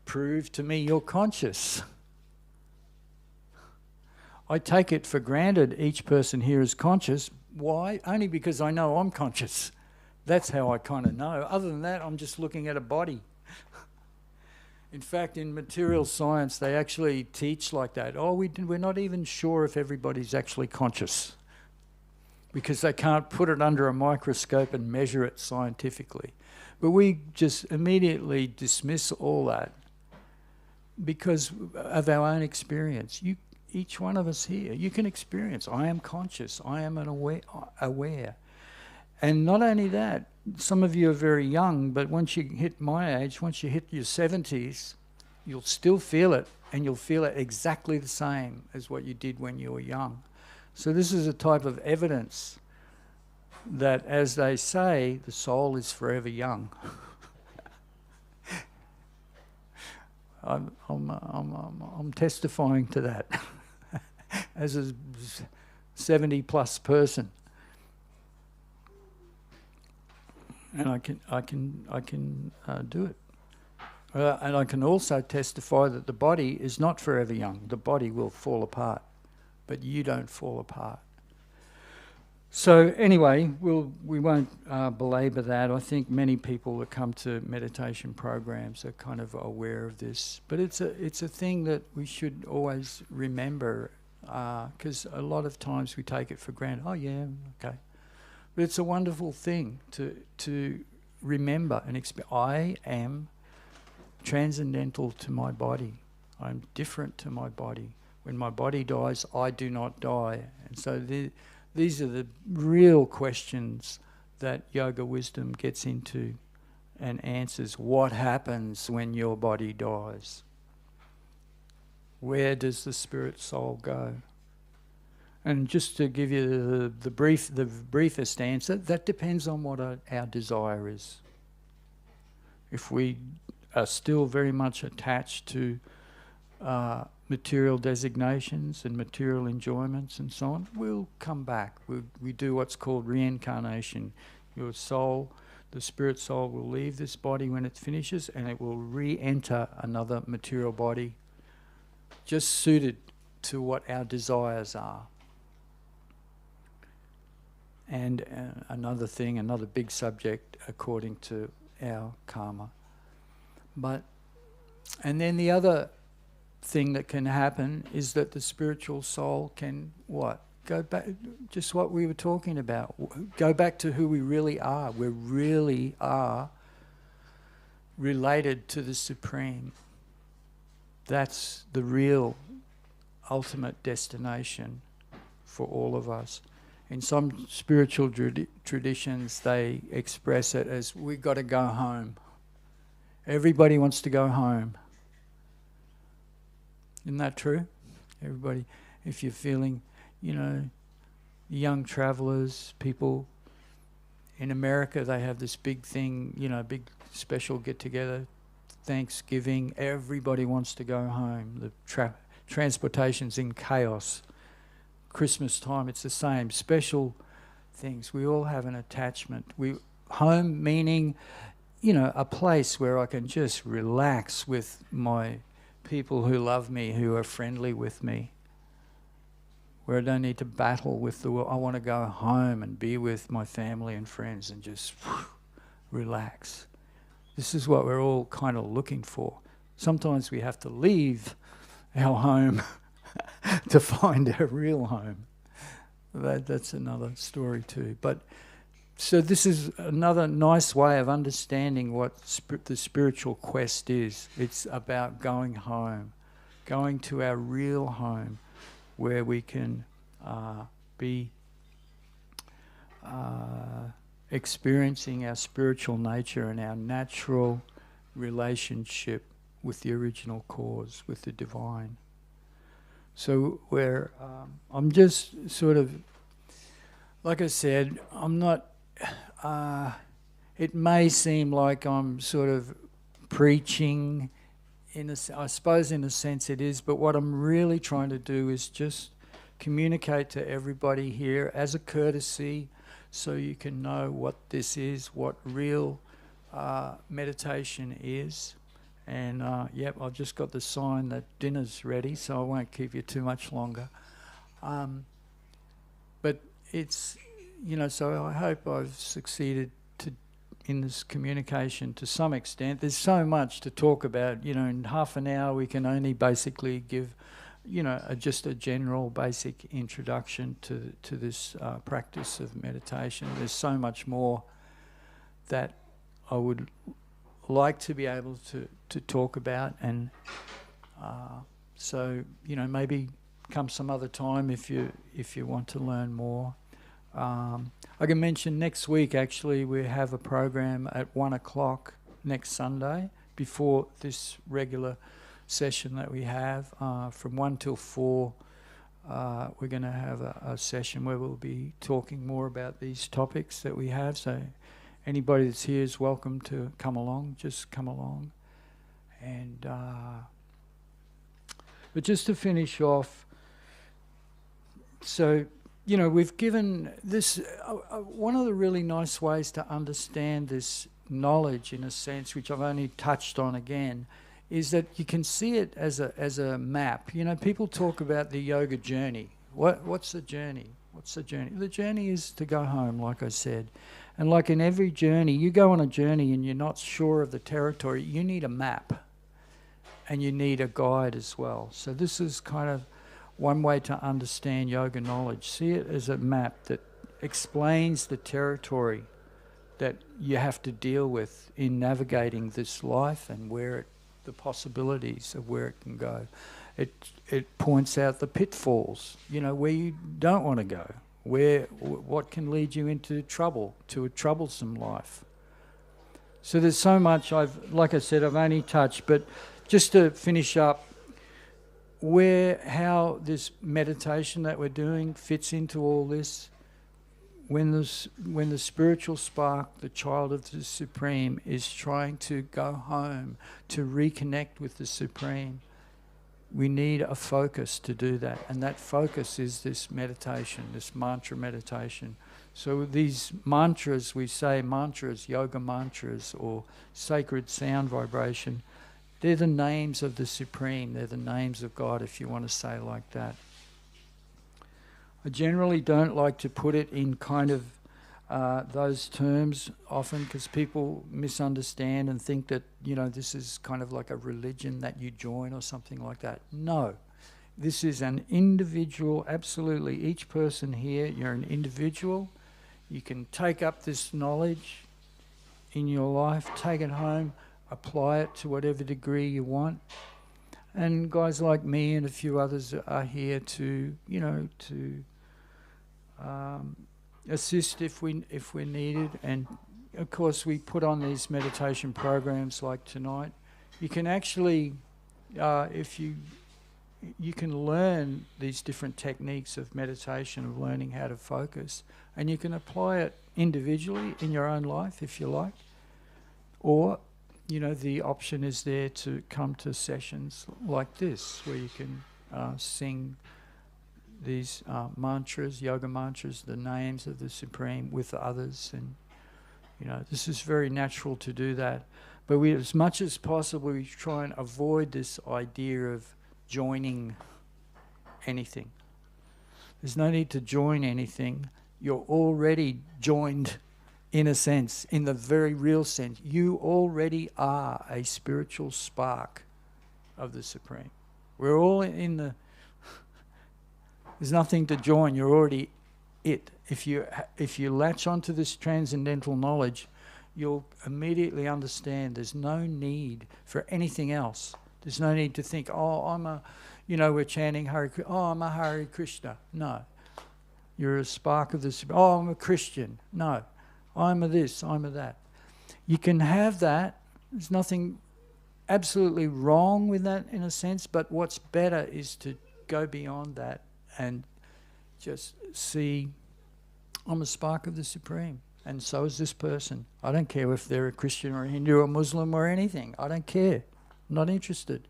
prove to me you're conscious. I take it for granted each person here is conscious. Why? Only because I know I'm conscious. That's how I kind of know. Other than that, I'm just looking at a body. In fact, in material science, they actually teach like that. Oh, we're not even sure if everybody's actually conscious because they can't put it under a microscope and measure it scientifically. But we just immediately dismiss all that because of our own experience. Each one of us here, you can experience, I am conscious, I am aware. And not only that, some of you are very young, but once you hit my age, once you hit your 70s, you'll still feel it, and you'll feel it exactly the same as what you did when you were young. So this is a type of evidence that, as they say, the soul is forever young. I'm testifying to that as a 70-plus person. And I can do it. And I can also testify that the body is not forever young. The body will fall apart, but you don't fall apart. So anyway, we won't belabor that. I think many people that come to meditation programs are kind of aware of this, but it's a thing that we should always remember, because a lot of times we take it for granted. Oh yeah, okay. But it's a wonderful thing to remember and experience. I am transcendental to my body. I'm different to my body. When my body dies, I do not die. And so these are the real questions that yoga wisdom gets into and answers. What happens when your body dies? Where does the spirit soul go? And just to give you the briefest answer, that depends on what our desire is. If we are still very much attached to material designations and material enjoyments and so on, we'll come back. We do what's called reincarnation. Your soul, the spirit soul, will leave this body when it finishes, and it will re-enter another material body just suited to what our desires are. And another big subject according to our karma. And then the other thing that can happen is that the spiritual soul can what? Go back, just what we were talking about. Go back to who we really are. We really are related to the Supreme. That's the real ultimate destination for all of us. In some spiritual traditions, they express it as, we've got to go home. Everybody wants to go home. Isn't that true? Everybody, if you're feeling, young travellers, people in America, they have this big thing, big special get-together, Thanksgiving. Everybody wants to go home. The transportation's in chaos. Christmas time, it's the same. Special things. We all have an attachment. Home meaning, a place where I can just relax with my people who love me, who are friendly with me, where I don't need to battle with the world. I want to go home and be with my family and friends and just relax. This is what we're all kind of looking for. Sometimes we have to leave our home to find our real home. That's another story too. But so this is another nice way of understanding what the spiritual quest is. It's about going home, going to our real home, where we can be experiencing our spiritual nature and our natural relationship with the original cause, with the divine. So I'm just sort of, like I said, I'm not, it may seem like I'm sort of preaching, I suppose in a sense it is, but what I'm really trying to do is just communicate to everybody here as a courtesy, so you can know what this is, what real meditation is. And I've just got the sign that dinner's ready, so I won't keep you too much longer. But it's, so I hope I've succeeded in this communication to some extent. There's so much to talk about. In half an hour we can only basically give, just a general basic introduction to this practice of meditation. There's so much more that I would like to be able to talk about, and so maybe come some other time if you want to learn more. I can mention next week actually we have a program at 1:00 next Sunday before this regular session that we have from 1 till 4. We're going to have a session where we'll be talking more about these topics that we have. So anybody that's here is welcome to come along. Just come along. And but just to finish off, so we've given this one of the really nice ways to understand this knowledge, in a sense, which I've only touched on again, is that you can see it as a map. People talk about the yoga journey. What's the journey? What's the journey? The journey is to go home, like I said. And like in every journey, you go on a journey and you're not sure of the territory, you need a map. And you need a guide as well. So this is kind of one way to understand yoga knowledge. See it as a map that explains the territory that you have to deal with in navigating this life, and the possibilities of where it can go. It points out the pitfalls, where you don't want to go, what can lead you into trouble, to a troublesome life. So there's so much like I said, I've only touched, but just to finish up, how this meditation that we're doing fits into all this. When the spiritual spark, the child of the Supreme, is trying to go home, to reconnect with the Supreme, we need a focus to do that. And that focus is this meditation, this mantra meditation. So these mantras, we say mantras, yoga mantras, or sacred sound vibration, they're the names of the Supreme. They're the names of God, if you want to say like that. I generally don't like to put it in kind of those terms often, because people misunderstand and think that, this is kind of like a religion that you join or something like that. No. This is an individual, absolutely. Each person here, you're an individual. You can take up this knowledge in your life, take it home, apply it to whatever degree you want. And guys like me and a few others are here to, assist if we're needed. And of course we put on these meditation programs like tonight. You can actually, you can learn these different techniques of meditation, of learning how to focus, and you can apply it individually in your own life if you like. Or, the option is there to come to sessions like this, where you can sing these mantras, yoga mantras, the names of the Supreme with others. And, this is very natural to do that. But we, as much as possible, we try and avoid this idea of joining anything. There's no need to join anything. You're already joined, in a sense, in the very real sense. You already are a spiritual spark of the Supreme. We're all in the... There's nothing to join. You're already it. If you latch onto this transcendental knowledge, you'll immediately understand there's no need for anything else. There's no need to think, we're chanting Hare Krishna. Oh, I'm a Hare Krishna. No. You're a spark of the Supreme. Oh, I'm a Christian. No. I'm a this, I'm a that. You can have that. There's nothing absolutely wrong with that in a sense, but what's better is to go beyond that and just see, I'm a spark of the Supreme, and so is this person. I don't care if they're a Christian or a Hindu or a Muslim or anything. I don't care. I'm not interested.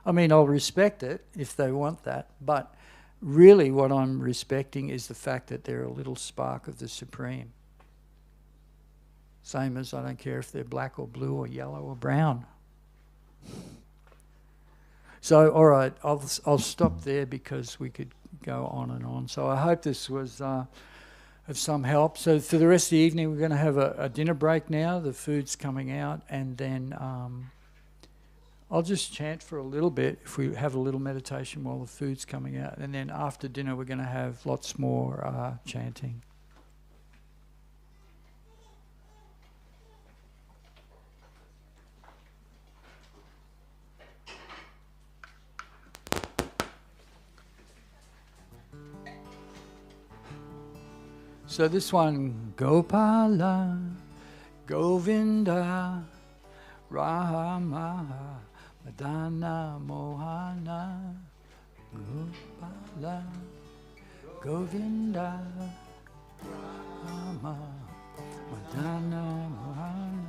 I mean, I'll respect it if they want that, but really what I'm respecting is the fact that they're a little spark of the Supreme. Same as I don't care if they're black or blue or yellow or brown. So, all right, I'll stop there because we could go on and on. So I hope this was of some help. So for the rest of the evening, we're going to have a dinner break now. The food's coming out, and then I'll just chant for a little bit if we have a little meditation while the food's coming out. And then after dinner, we're going to have lots more chanting. So this one, Gopala, Govinda, Rama, Madana, Mohana, Gopala, Govinda, Rama, Madana, Mohana,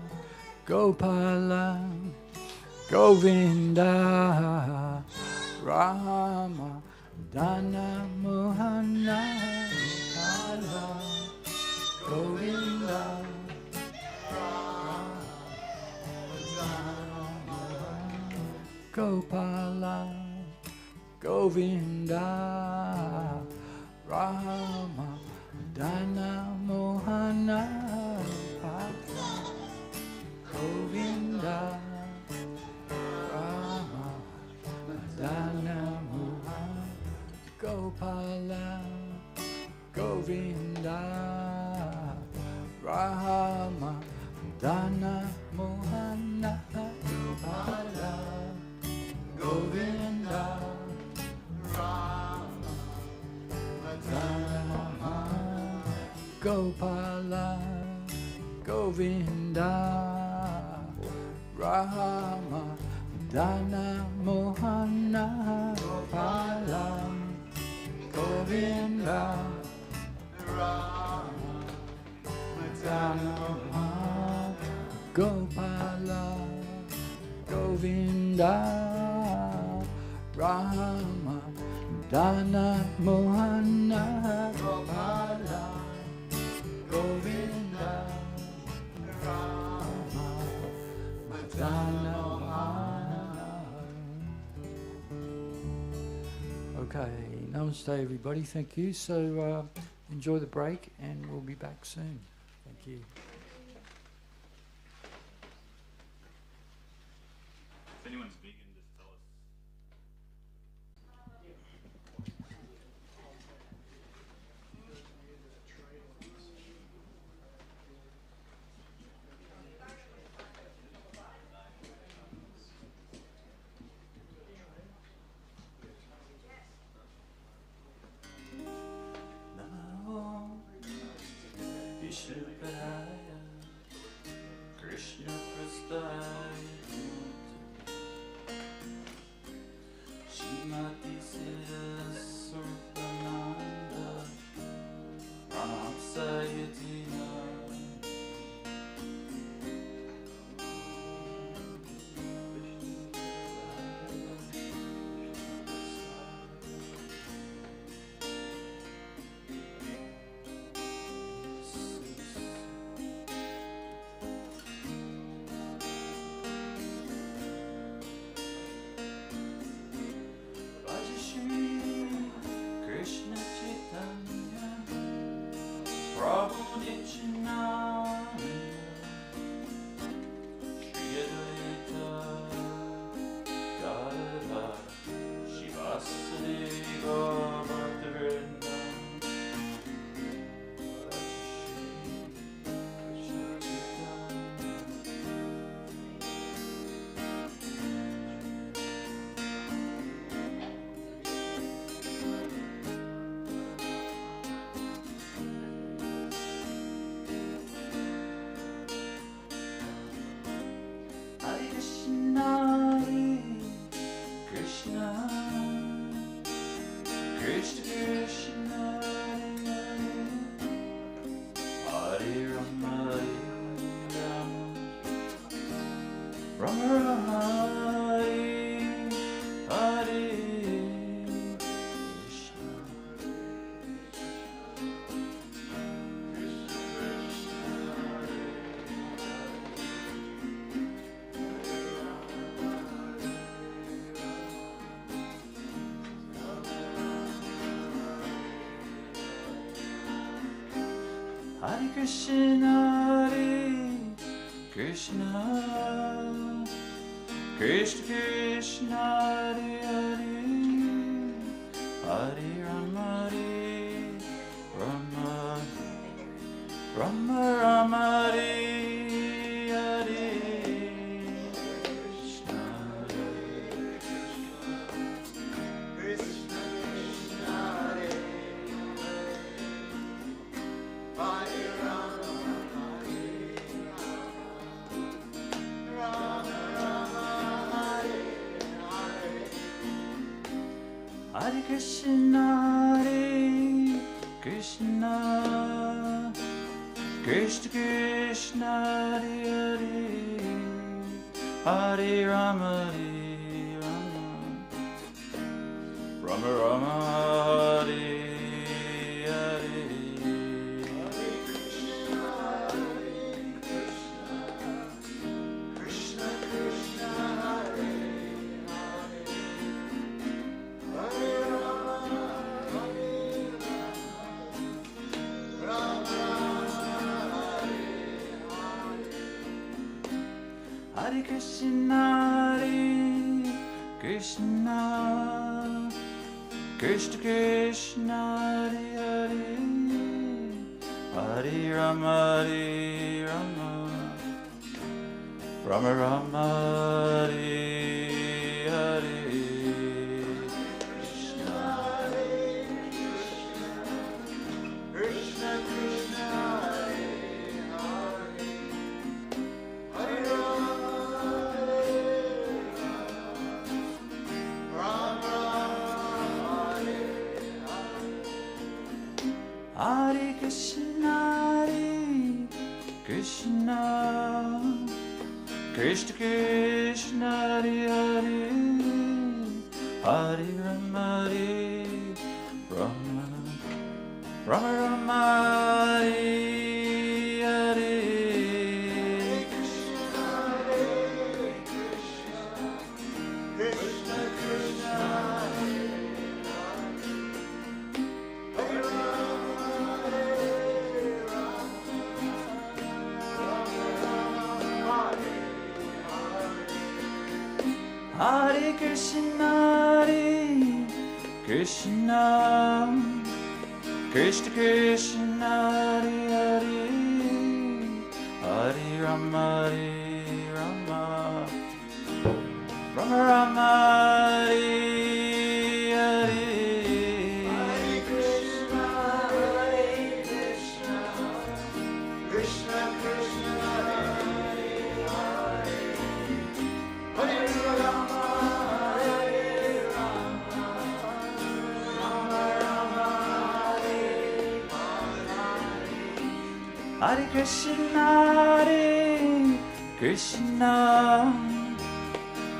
Gopala, Govinda, Rama, Madana, Mohana, Gopala, Govinda, Gopala, Govinda, Rama, Dana, Mohana, Govinda, Rama, Dana, Mohana, Gopala, Govinda, Rama, Dana, Mohana, Gopala, Govinda, Gopala, Govinda, Rama, Dana, Mohana, Gopala, Govinda, Rama, Dana, Gopala, Govinda, Rama, Dana, Mohana, Gopala, Govinda, Rama, Madana, Okay, namaste everybody, thank you. So enjoy the break and we'll be back soon. Thank you. If anyone's vegan, just tell us. Krishna Shrimati Surapananda Ramsayatina Krishna Chaitanya Prabhu Nityananda Shri Advaita Gadadhara Shivasadi Govardhana Krishna Chaitanya Hare Krishna, Krishna, Krishna Krishna, Hare Rama, Rama Rama, Hare Krishna. Hare Krishna, Krishna, Krishna Krishna, Hare Hare, Hare Rama, Rama, Rama Rama, Hare Hare Krishna, Krishna Krishna Hare Hare Rama Rama Rama Hare Hare Hare Krishna, Krishna, Krishna Krishna, Hare Hare, Hare Rama, Rama Rama, Hare Hare. Krishna Krishna Hare Hare Hare Rama Rama Hare Krishna, Krishna, Krishna Krishna, Hare Hare, Hare Rama, Rama Rama, Hare Hare. Krishna Krishna Krishna, Krishna Krishna, Hare Hare, Hare Rama, Hare Rama, Rama Rama, Hare Hare. Hare Krishna, Hare Krishna, Krishna Krishna, Hare Hare, Hare Rama, Hare Rama, Rama Rama, Hare Hare. Hare Krishna, Hare Krishna, Krishna Krishna, Hare Hare, Hare Rama, Hare Rama, Rama Rama, Hare Hare. Hare Krishna, Hare Krishna,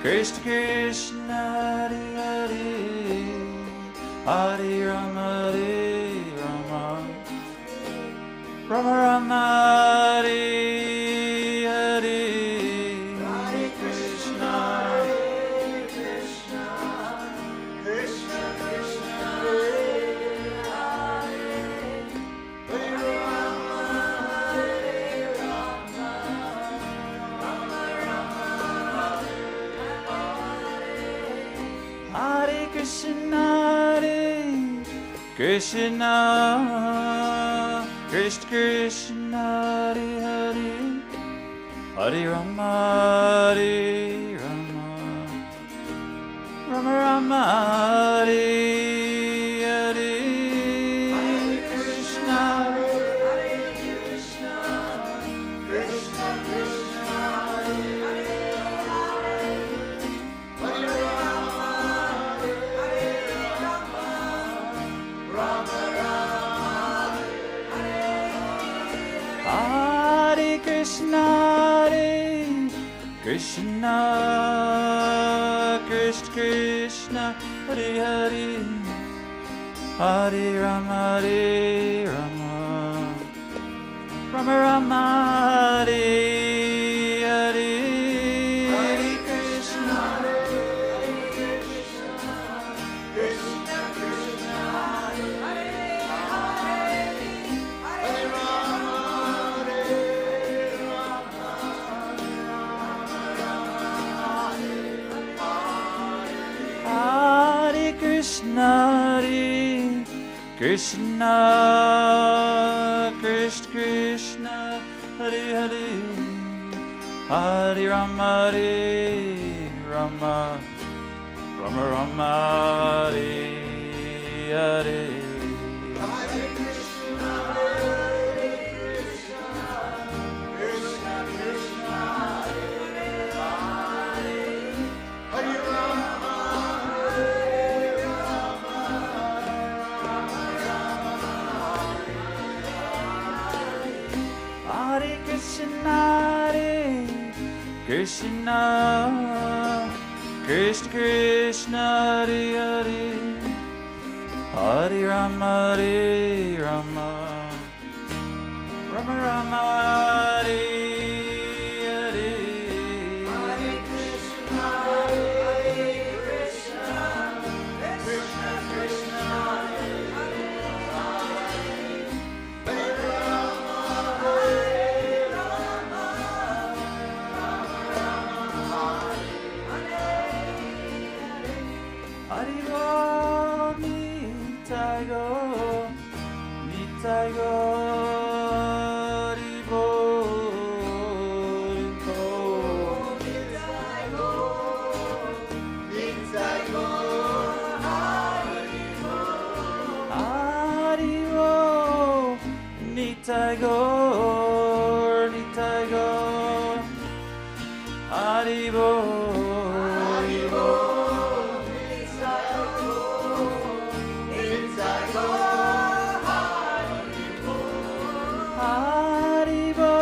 Krishna Krishna, Hare Hare, Hare Rama, Hare Rama, Rama Rama, Hare Hare. Hare Krishna, Hare Krishna, Krishna Krishna, Hare Hare, Hare Rama, Hare Rama, Rama Rama, Hare Krishna, Hare Krishna, Krishna Krishna, Hare Hare, Hare Rama, Hare Rama, Rama Rama, Hare Hare. Hare Krishna, Hare Krishna, Krishna Krishna, Hare Hare, Hare Rama, Hare Rama, Rama Rama, Hare Krishna, Hare Krishna, Krishna Krishna, Hare Hare, Hare Rama, Hare Rama, Rama Rama, Hare Hare. Hare Krishna, Hare Krishna, Krishna Krishna, Hare Hare, Hare Rama, Hare Rama, Hare Krishna, Hare Krishna, Krishna Krishna, Hare Hare, Hare Rama, Hare Rama, Rama Rama, Hare Hare. Hare Krishna, Hare Krishna, Krishna Krishna, Hare Hare, Hare Rama, Hare Rama, Rama Rama, Hare Krishna, Hare Krishna, Krishna Krishna, Hare Hare, Hare Rama, Hare Rama, Rama Rama, Hare Hare. Hare Krishna, Hare Krishna, Krishna Krishna, Hare Hare, Hare Rama, Hare Rama, Rama Rama, Hare Go, Nitai Go, Nitai Go, Hare Bo, Hare Bo. Nitai Go, Hari Bo, Hare Bo, Nitai Go, Nitai Go, Hare Bo. Hari Bo, Nitai Go, Nitai Go, Hari Bo, Hare Bo,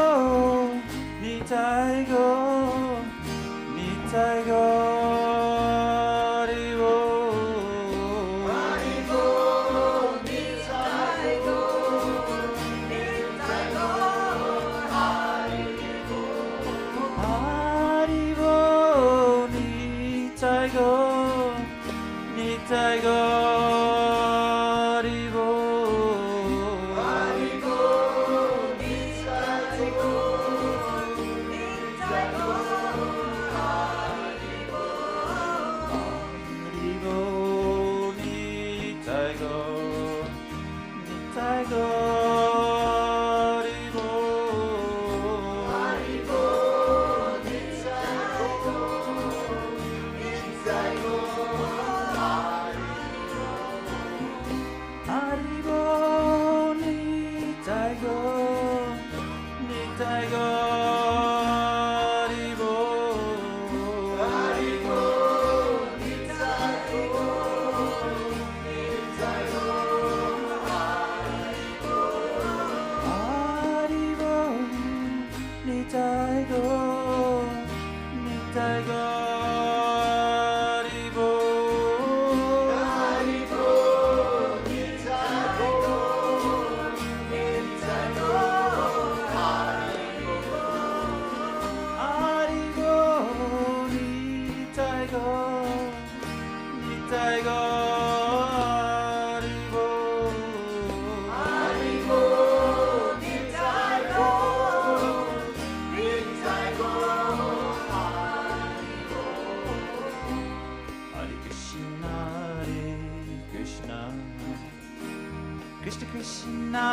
Krishna Krishna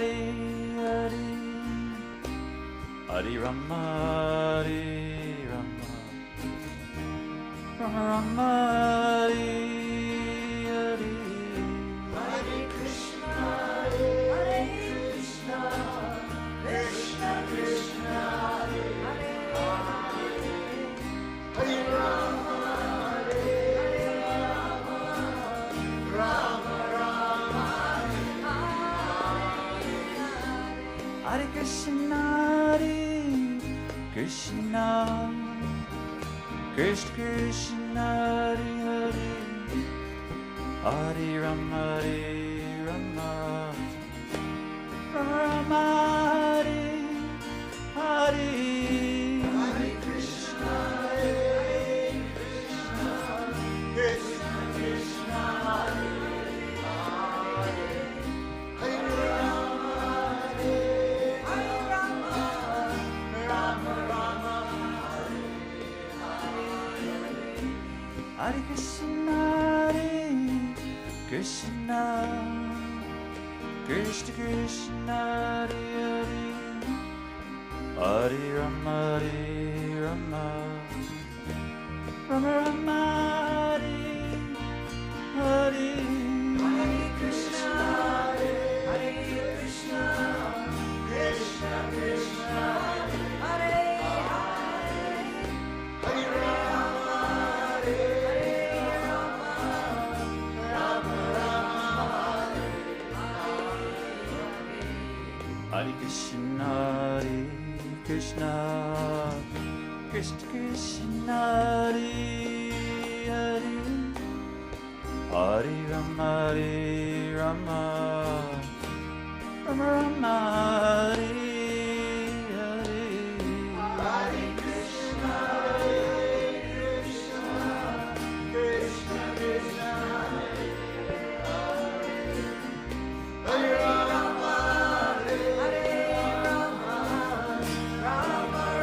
Hare Hare Hare Rama Hare Rama Rama Rama Hare Hare Hare Krishna, Hare Krishna, Krishna Krishna, Hare Hare, Hare Rama, Hare Rama, Rama Rama, Hare Krishna Hare Krishna Krishna Krishna Hare Hare Hare Rama Hare Rama Rama Hare Hare Hare Krishna, Hare Krishna, Krishna Krishna, Hare Hare, Hare Rama, Hare Rama, Rama Rama, Hare Krishna Hare Krishna Krishna Krishna Hare Hare Hare Rama Hare Rama Rama Rama Hare Hare Hare Krishna, Hare Krishna, Krishna Krishna, Hare Hare, Hare Rama, Hare Rama, Rama Rama, Hare Krishna Hare Krishna Krishna Krishna Hare Hare Hare Rama Hare Rama Rama Rama Hare Hare Hare Krishna, Hare Krishna, Krishna Krishna, Hare Rama, Hare Rama, Rama Rama,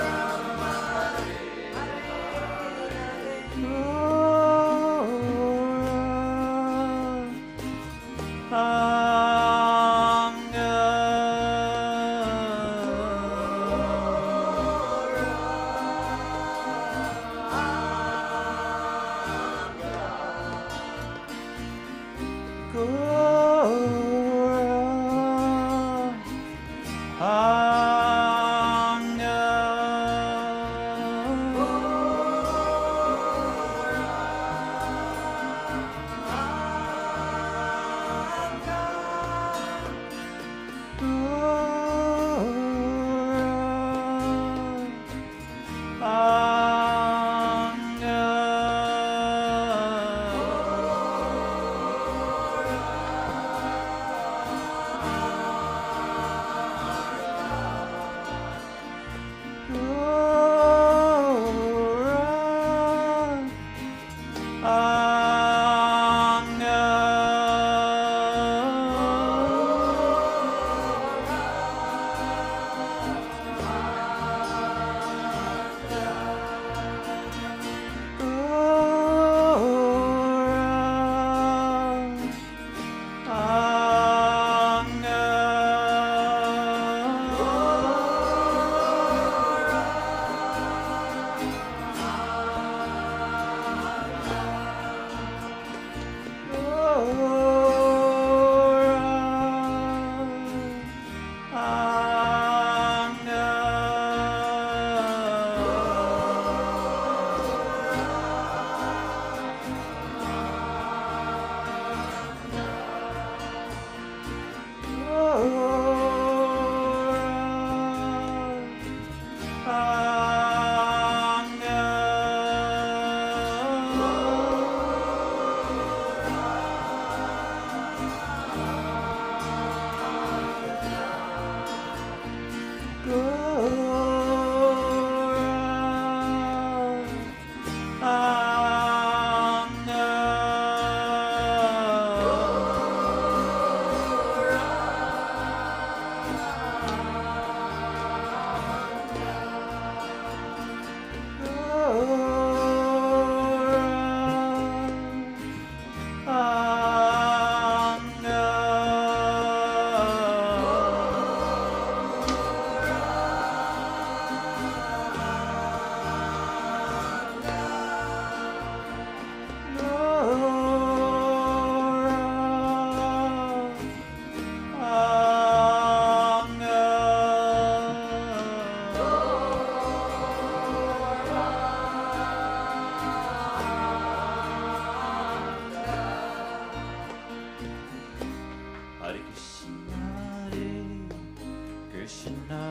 Krishna,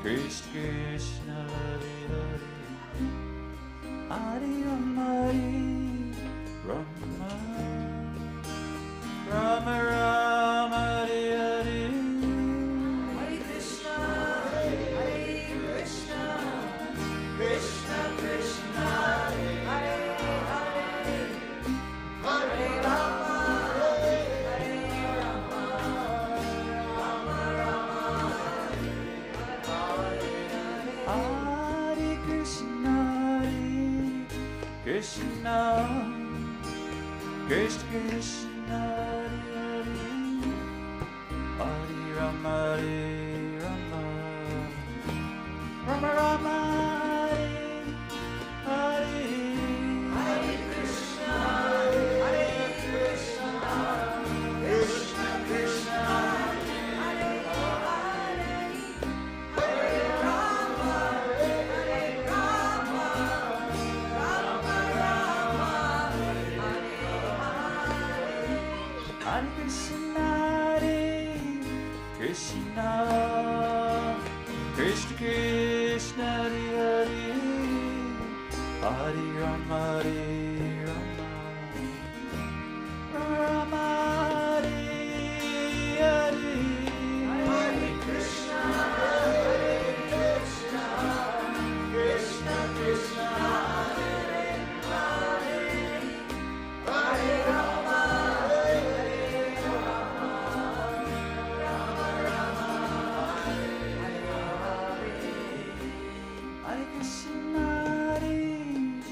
Krishna Krishna, Hare Rama, Rama Rama, Rama Hare Hare, Hare Krishna, Krishna Krishna, Hare Hare, Hare Rama, Rama Rama, Hare Krishna, Krishna Krishna Krishna, Hare Hare, Hare Rama, Rama Rama, Hare Hare Krishna, Krishna Krishna, Hare Hare, Hare Rama, Rama Rama, Hare Hare. Hare Krishna, Krishna Krishna Krishna, Hare Hare, Hare Rama, Rama Hare Hare. Hare Krishna, Krishna Krishna, Hare Hare, Hare Rama, Rama Rama, Hare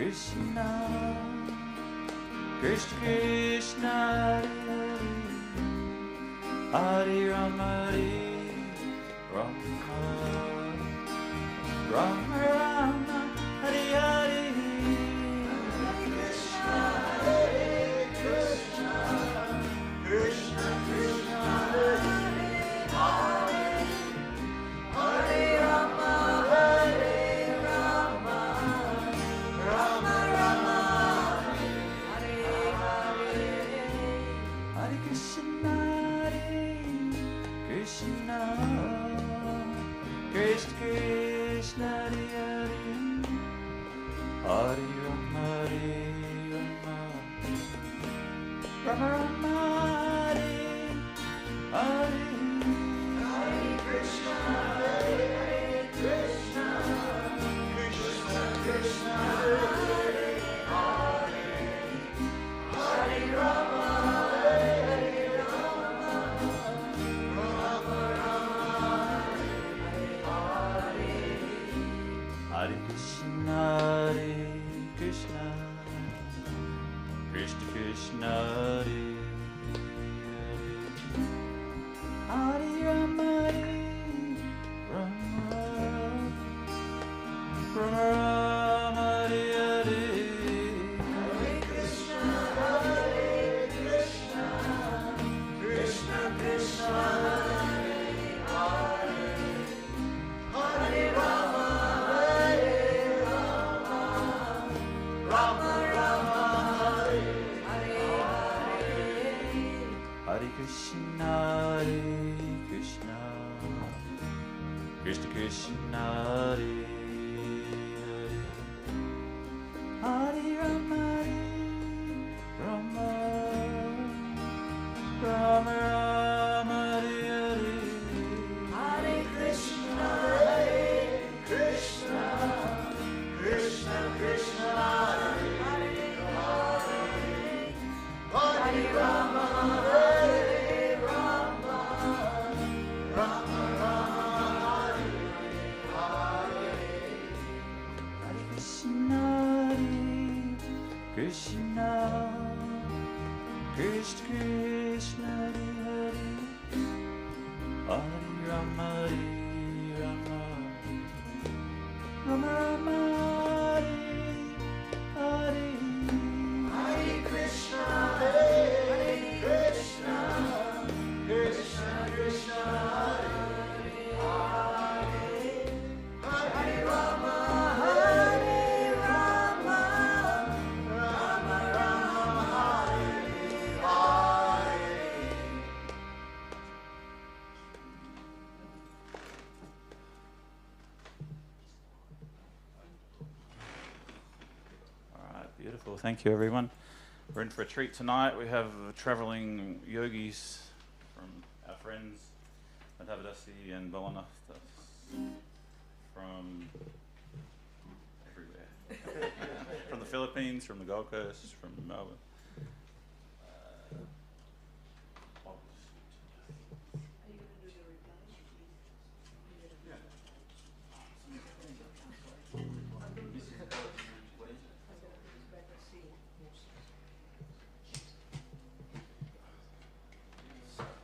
Krishna, Krishna Krishna Krishna, Hare Rama, Rama Rama, Hare Hare. Krishna, Krishna Krishna, Hare Hare, Hare Rama, Rama Rama, Hare Hare. Hare Krishna, Krishna Krishna Krishna, Hare Rama, Rama Rama, Hare Hare Krishna, Krishna Krishna, Hare Hare, Hare Rama, Rama Rama, Hare Hare. Hare Krishna, Krishna Krishna Krishna, Hare Rama, Rama Rama, Hare Hare. Hare Krishna, Krishna Krishna, Hare Hare, Hare Rama, Rama Rama, Hare Hare. Hare Krishna, Krishna Krishna Krishna, Hare Rama, Rama Rama, Hare Hare. Hare Krishna, Krishna Krishna, Hare Hare, Hare Rama, Rama Rama, Hare Krishna, Krishna Krishna Krishna, Hare Rama, Rama Rama, Hare Hare Krishna, Krishna Krishna, Hare Hare, Hare Rama, Rama Rama, Hare Hare. Beautiful. Thank you, everyone. We're in for a treat tonight. We have travelling yogis from our friends Madhava and Bolly Madhava from everywhere. From the Philippines, from the Gold Coast, from Melbourne.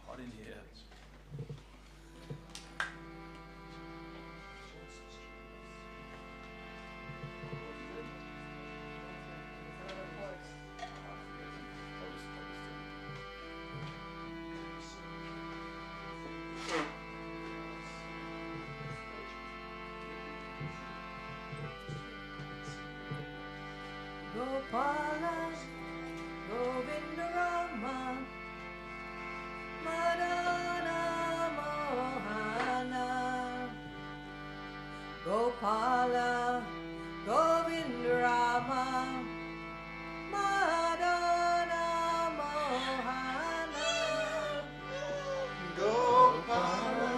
Hot in here. Gopala, Govinda Rama, Madana Mohana. Gopala, Govinda Rama, Madana Mohana. Gopala,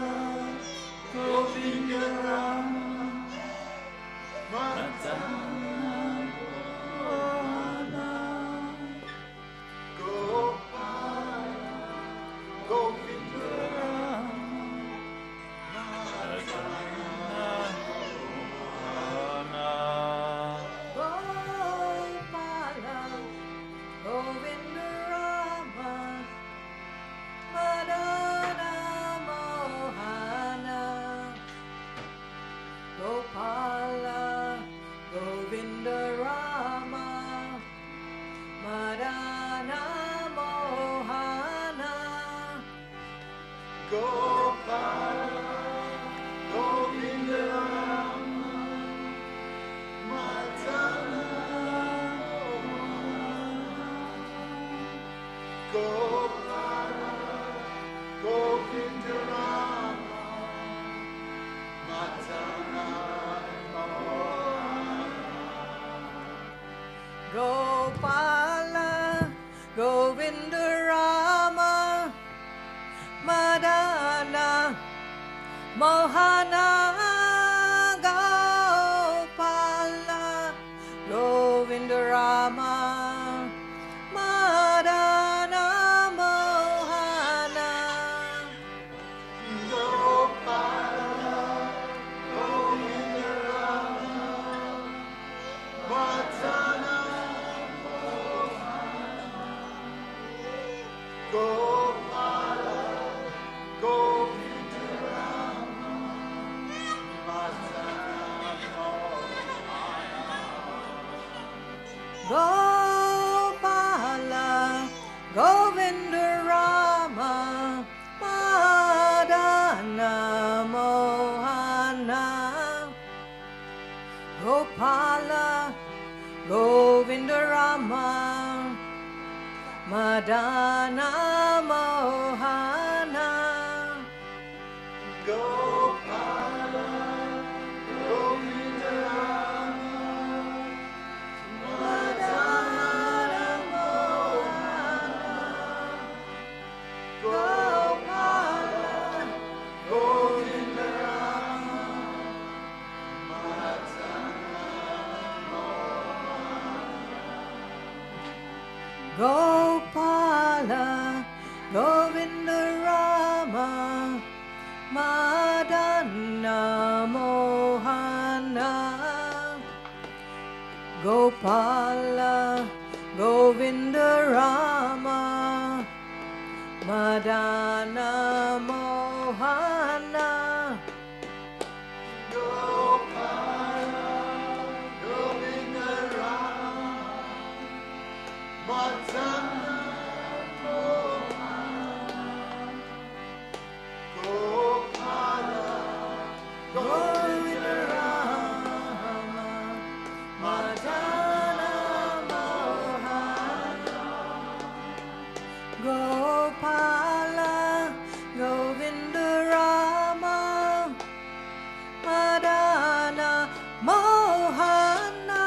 Govinda Rama, Madhava. Gopala, Govinda Rama, Madana Mohana. Gopala, Govinda Rama, Madana Mohana. Gopala, Govinda Rama, Madana Mohana. Gopala, Govinda Rama, Madana Mohana. Gopala, Govinda Rama, Madana Mohana. Gopala, Govinda Rama, Madana Mohana. Govinda Rama, Madana Mohana. Gopala, Govinda Rama, Madana Mohana.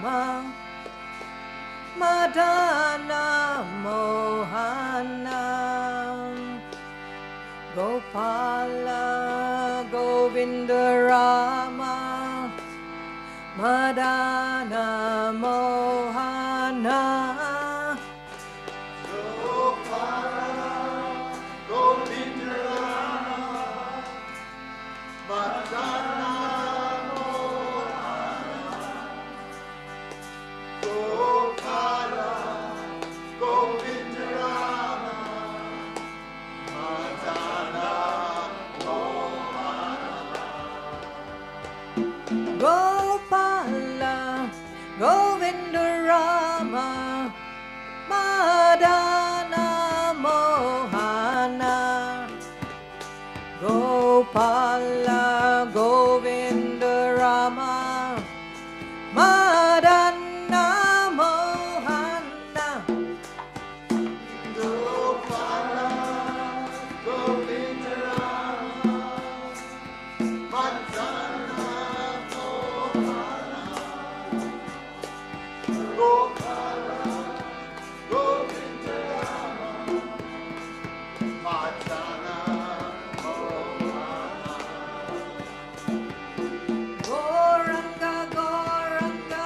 Rama Madana Mohana Gopala Govinda Rama Madana Mohana Gopala Govinda Rama Madana Mohana Gopala Govinda Rama Madana Mohana Gopala Govinda Rama Madana Goranga, Goranga,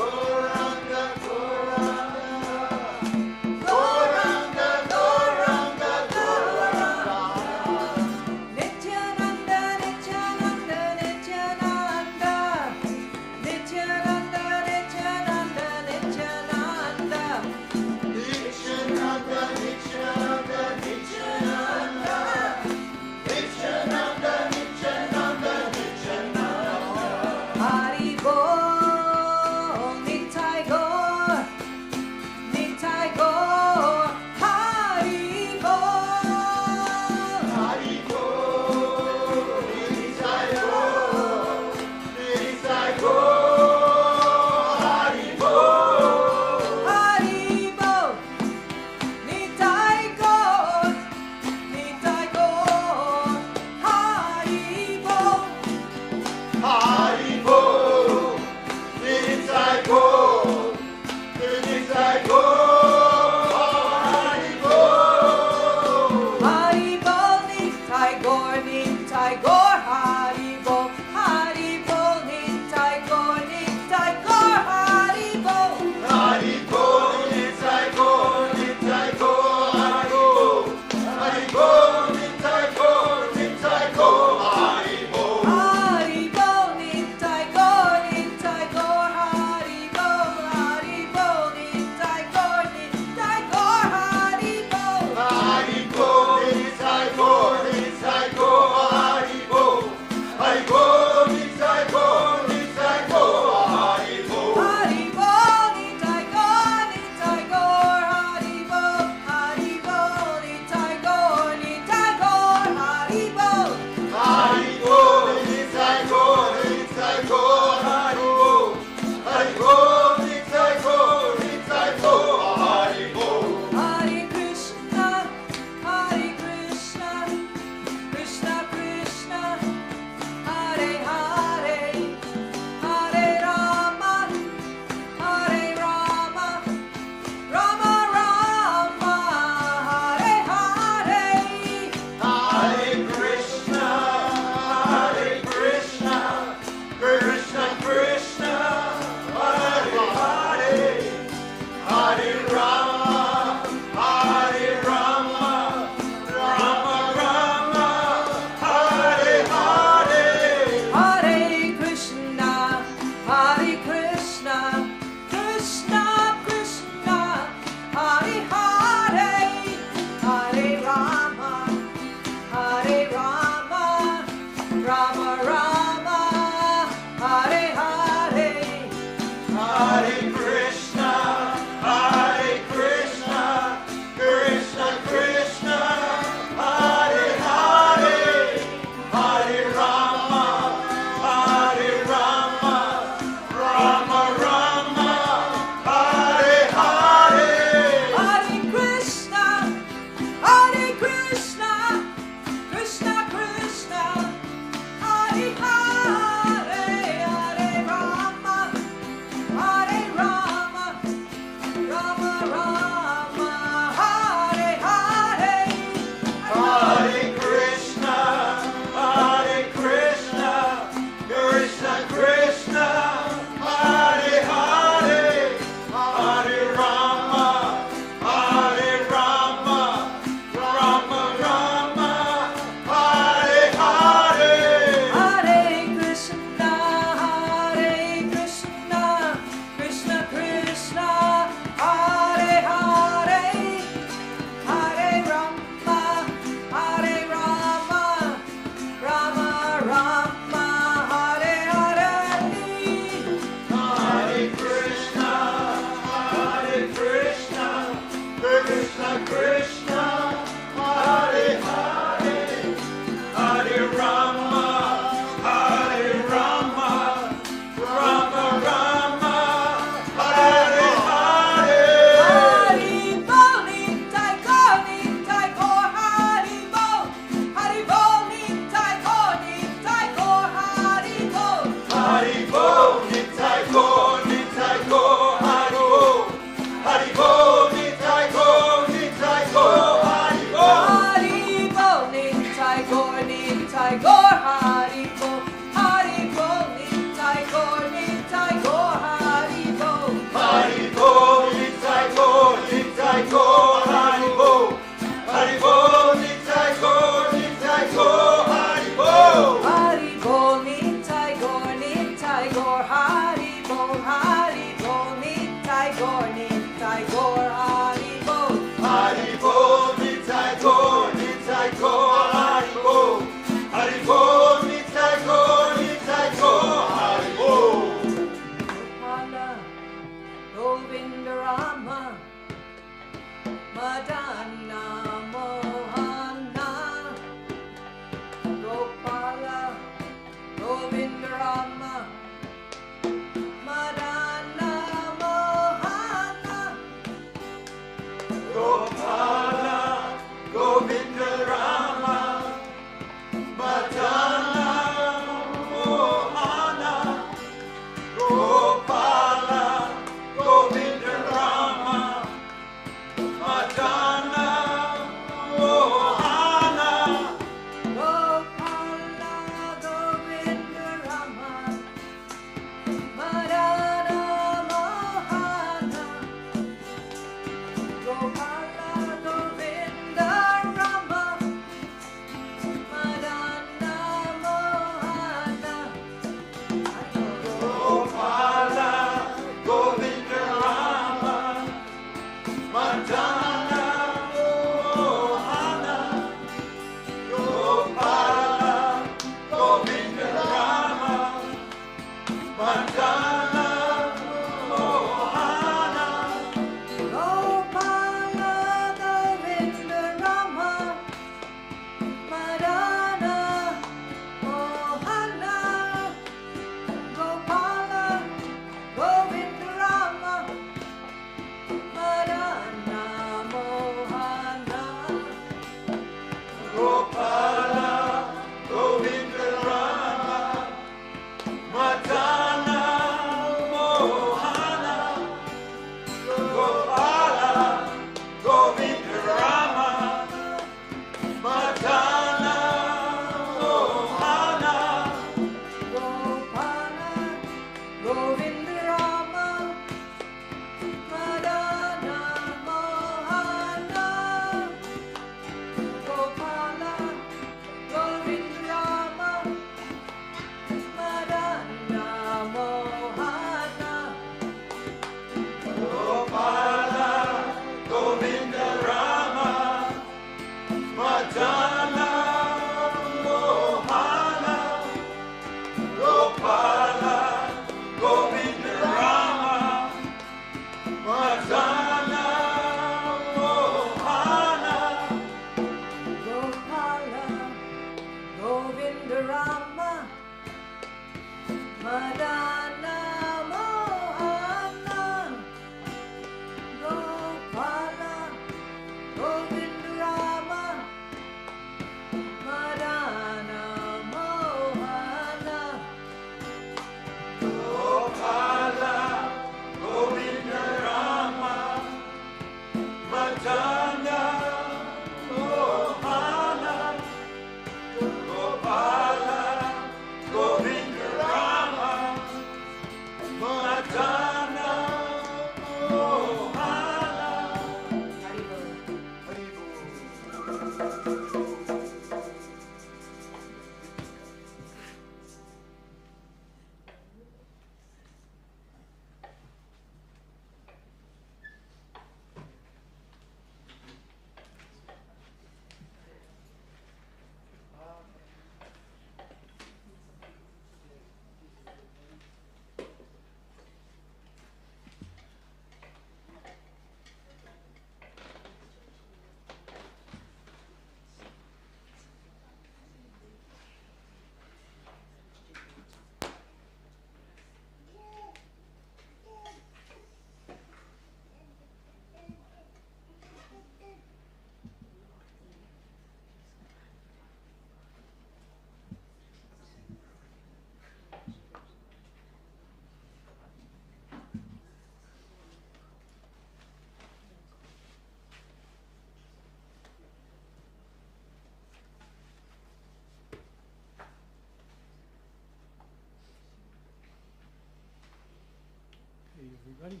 everybody.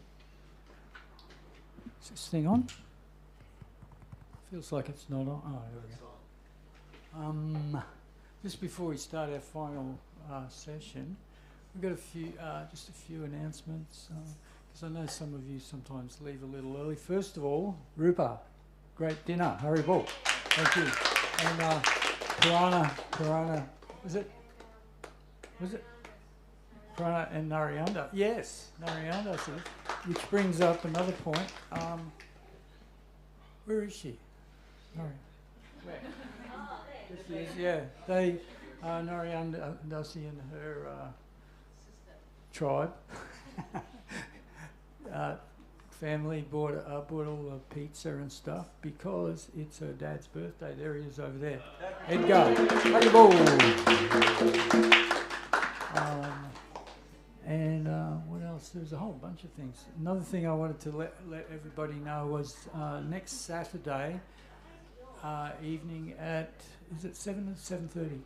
Is this thing on? Feels like it's not on. Oh, there we go. Just before we start our final session, we've got just a few announcements, because I know some of you sometimes leave a little early. First of all, Rupa, great dinner, Haribol. Thank you. And Purana, was it? Purana and Narayanda. Yes, Narayanda, which brings up another point. Where is she? Where? There she is, yeah. They, Narayanda Dasi and her tribe, family bought all the pizza and stuff because it's her dad's birthday. There he is over there. Edgar, and what else? There's a whole bunch of things. Another thing I wanted to let everybody know was next Saturday evening at, is it 7 or 7:30?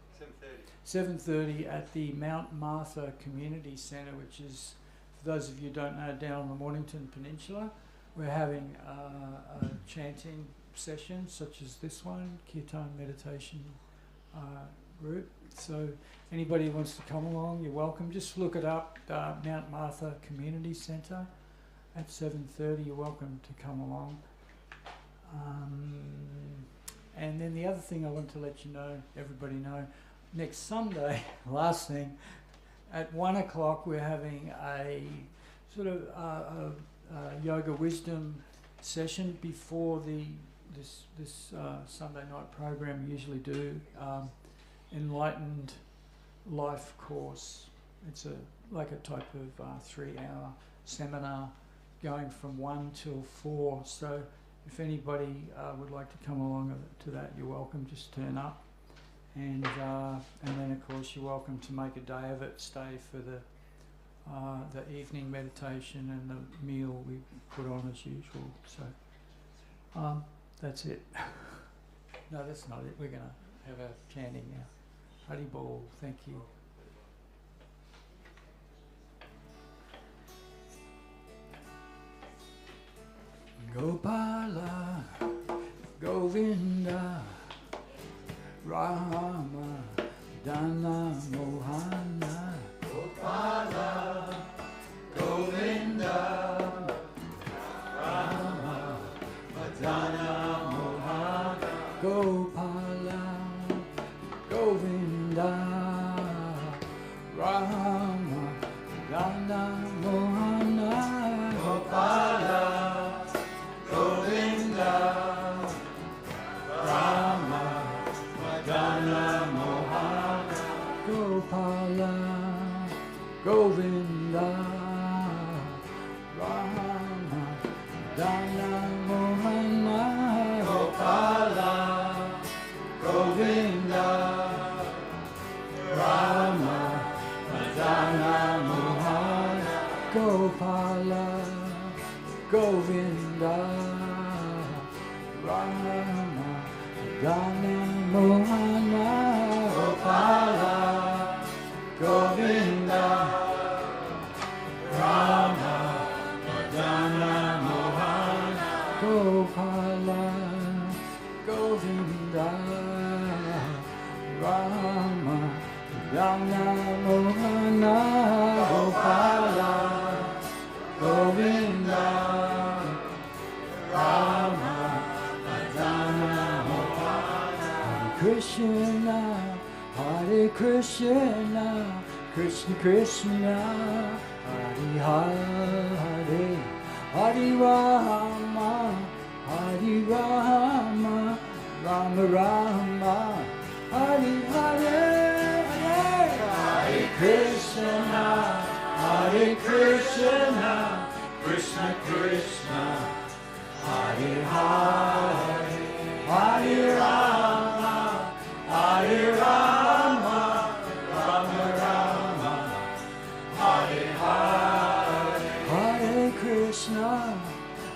7:30 at the Mount Martha Community Centre, which is, for those of you who don't know, down on the Mornington Peninsula. We're having a chanting session such as this one, Kirtan meditation group. So anybody who wants to come along, you're welcome. Just look it up, Mount Martha Community Centre at 7:30. You're welcome to come along. And then the other thing I want to let you know, everybody know, next Sunday, last thing, at 1 o'clock we're having a sort of yoga wisdom session before this Sunday night program we usually do. Enlightened Life course. It's like a type of 3-hour seminar going from 1 till 4. So if anybody would like to come along to that, you're welcome. Just turn up, and then of course you're welcome to make a day of it. Stay for the evening meditation and the meal we put on as usual. So that's it. No, that's not it. We're going to have our chanting now. Hari Bol, thank you. Gopala, Govinda, Rama, Dana, Mohana. Gopala, Govinda, Rama, Dana, Mohana. Gopala, Govinda, Rama, Dana, Mohana. Gopala, Govinda, Rama, Madana, Mohana. Gopala, Govinda, Rama, Madana, Mohana. Gopala, Govinda, Rama, Madana, Mohana. Gopala, Govinda, Rama, Madana, Mohana. Gopala, Govinda, Rama, Madana, Mohana. Gopala, Govinda, Rama, Madana, Mohana. Gopala, Govinda, Rama, Madana, Mohana. Krishna, Hare Krishna, Krishna Krishna, Hare Hare, Hare Rama, Hare Rama, Rama Rama, Hare Hare, Hare Krishna, Hare Krishna, Krishna Krishna, Hare Hare, Hare Rama, Hare Rama, Rama Rama, Hare Hare. Hare Krishna,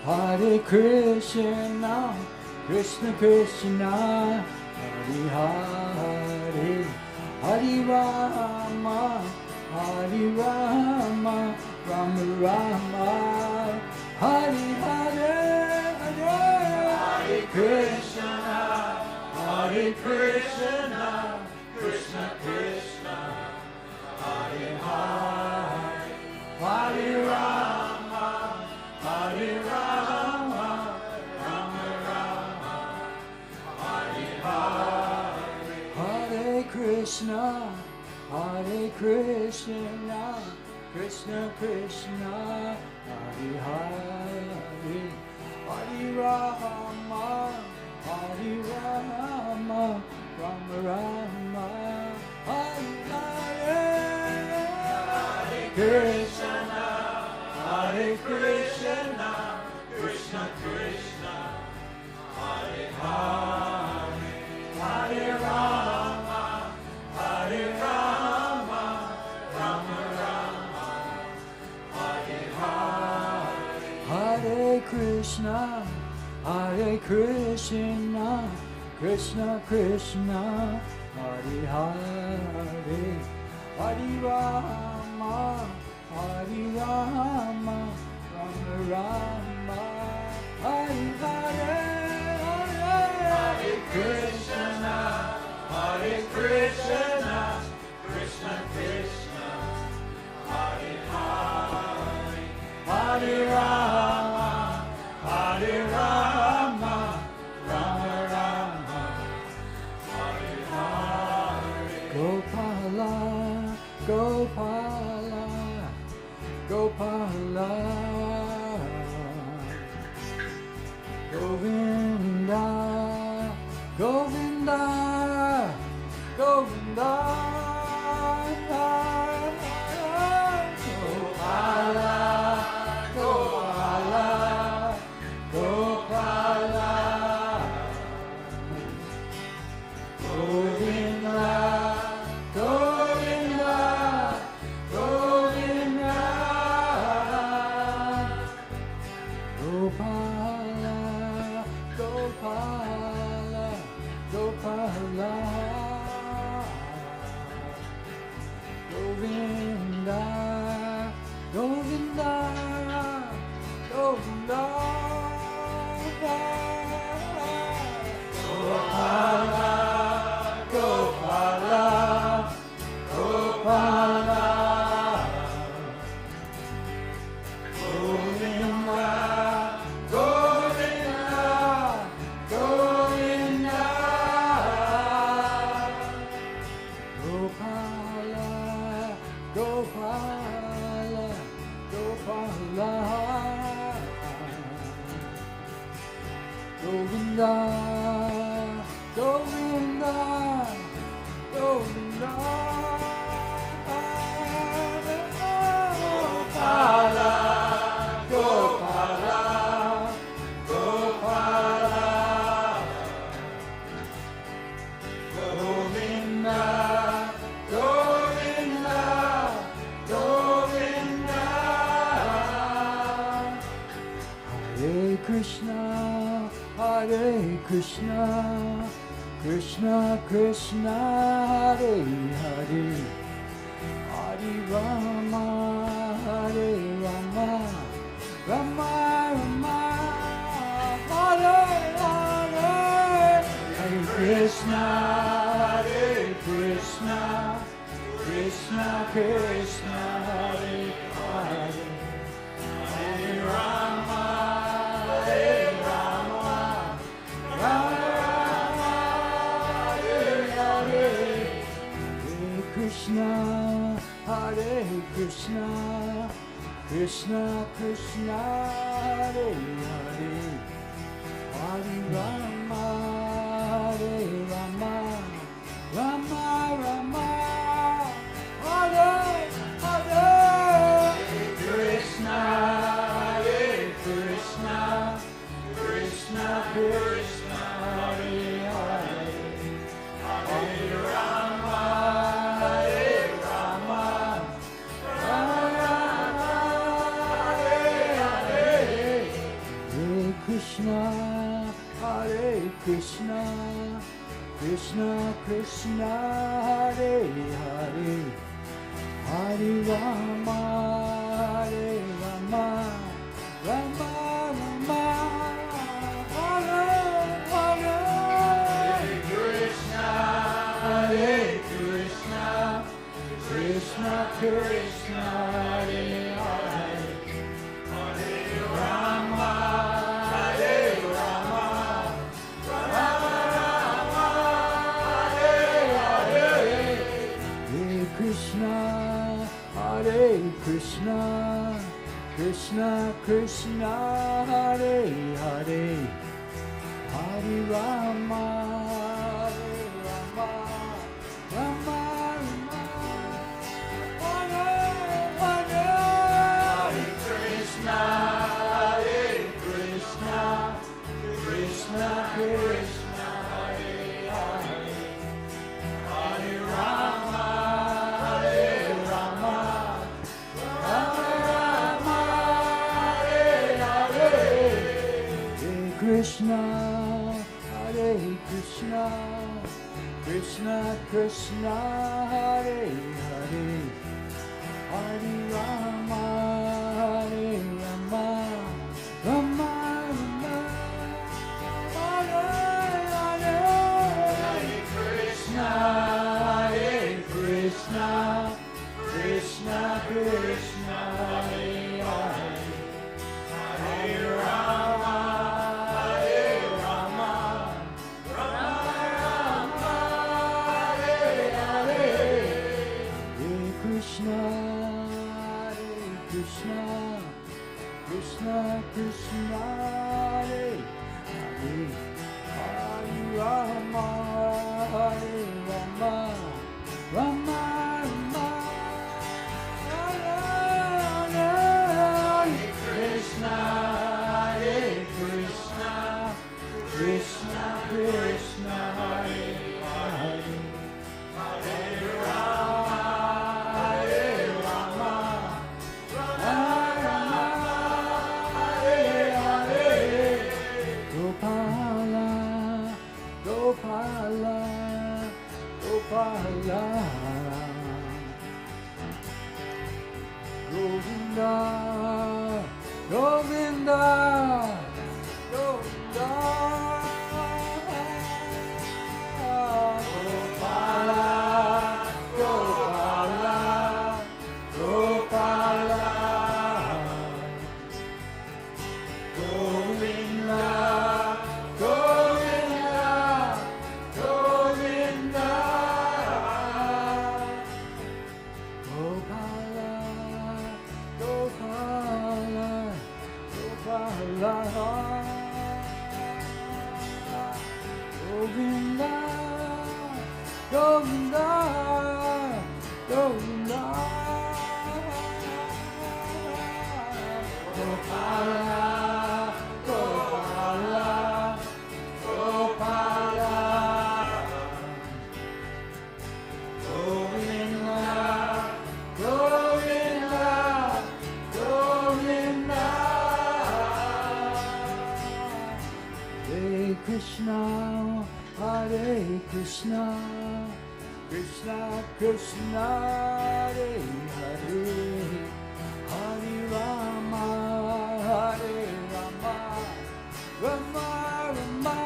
Hare Krishna, Krishna Krishna, Hare Hare, Hare Rama, Hare Rama, Rama Rama, Hare Hare, Hare Krishna, Hare Krishna, Krishna Krishna, Hare Hare, Hare Rama, Hare Rama, Rama Rama, Hare Hare, Hare Krishna, Hare Krishna, Krishna Krishna, Hare Hare, Hare Rama, Hare Rama, Rama Rama, Hare Hare, Hare Krishna, Hare Krishna, Krishna Krishna, Hare Hare, Hare Rama, Hare Rama, Rama Rama, Hare Hare, Hare Krishna, Hare Krishna, Krishna Krishna, Hare Hare, Hare Rama, Hare Rama, Rama Rama, Hare Hare, Hare Krishna, Hare Krishna, Krishna Krishna, Hare Hare, Hare Rama, Hare Rama, Rama Rama, Hare Hare. Gopala, Gopala, Gopala, Govinda, Govinda, Govinda, Gopala, Gopala, Gopala, Govinda, Govinda, Govinda, Gopala, Gopala, Gopala, Govinda, Govinda, Govinda, Gopala, Gopala, Gopala, Govinda, Govinda, Govinda, Gopala, Gopala, Gopala, Govinda, Govinda, Govinda, Gopala, Gopala, Gopala, Govinda, Govinda, Govinda, Hare Krishna, Hare Krishna, Krishna Krishna, Hare Hare, Hare Rama, Hare Rama, Rama Rama, Hare Hare, Hare Krishna, Hare Krishna, Krishna Krishna, Hare Hare, Hare Rama, Hare Rama, Rama Rama, Hare Hare, Hare Krishna, Hare Krishna, Krishna Krishna, Hare Hare, Hare Rama, Hare Rama, Rama Rama, Hare Hare, Hare Krishna, Hare Krishna, Krishna Krishna, Hare Hare, Hare Rama, Hare Rama, Rama Rama, Hare Hare, Hare Krishna, Hare Krishna, Krishna Krishna, Hare Hare, Hare Rama, Rama, Rama, Rama, Hare, Hare, Krishna, Krishna, Krishna, Hare, Hare, Hare Rama, Hare Rama, Rama, Rama, Hare, Hare, Hare Krishna, Hare Krishna, Krishna, Krishna, Hare, Hare, Hare Rama, Hare Rama, Rama, Rama, Hare, Hare, Hare Krishna, Krishna, Krishna, Hare, Hare, Hare Rama, Hare Rama, Rama, Rama, Hare, Hare, Hare Krishna, Hare Krishna, Krishna, Krishna, Hare, Hare, Hare Rama, Hare Rama, Rama, Rama, Hare, Hare, Hare Krishna, Krishna, Krishna, Hare, Hare, Hare Rama, Hare Rama, Rama, Rama, Hare, Hare, Hare Krishna, Krishna, Krishna, Hare, Hare, Hare Rama, Hare Rama, Rama, Rama, Hare, Hare, Krishna, Krishna, Krishna, Hare, Hare, Hare Rama, Hare Rama, Rama, Rama, Hare, Hare, Gopala, Gopala, Gopala, Govinda, Govinda, Govinda, Gopala, Gopala, Gopala, Govinda, Govinda, Govinda, Gopala, Gopala, Gopala, Govinda, Govinda, Govinda, Gopala, Gopala, Gopala, Govinda, Govinda, Govinda, Hare Krishna, Hare Krishna, Krishna, Krishna, Hare, Hare, Hare Rama, Hare Rama, Rama, Rama,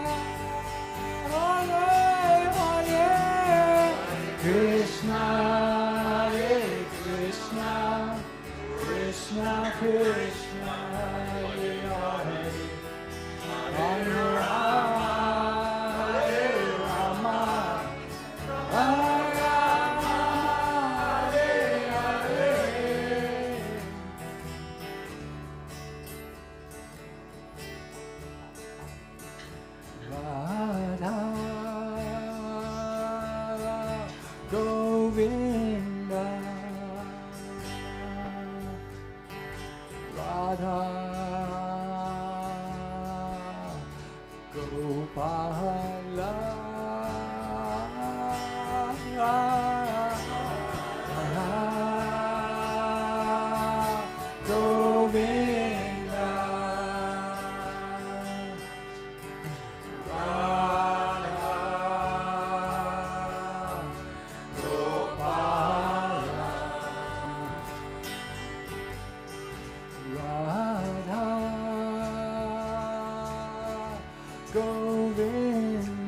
Hare, Hare, Krishna, Hare Krishna, Krishna, Krishna, Hare, Hare, Hare Rama, Hare Rama, Hare Rama, Hare, Hare. Radha, Govinda, Radha, Gopala, Govinda, Radha, Gopala,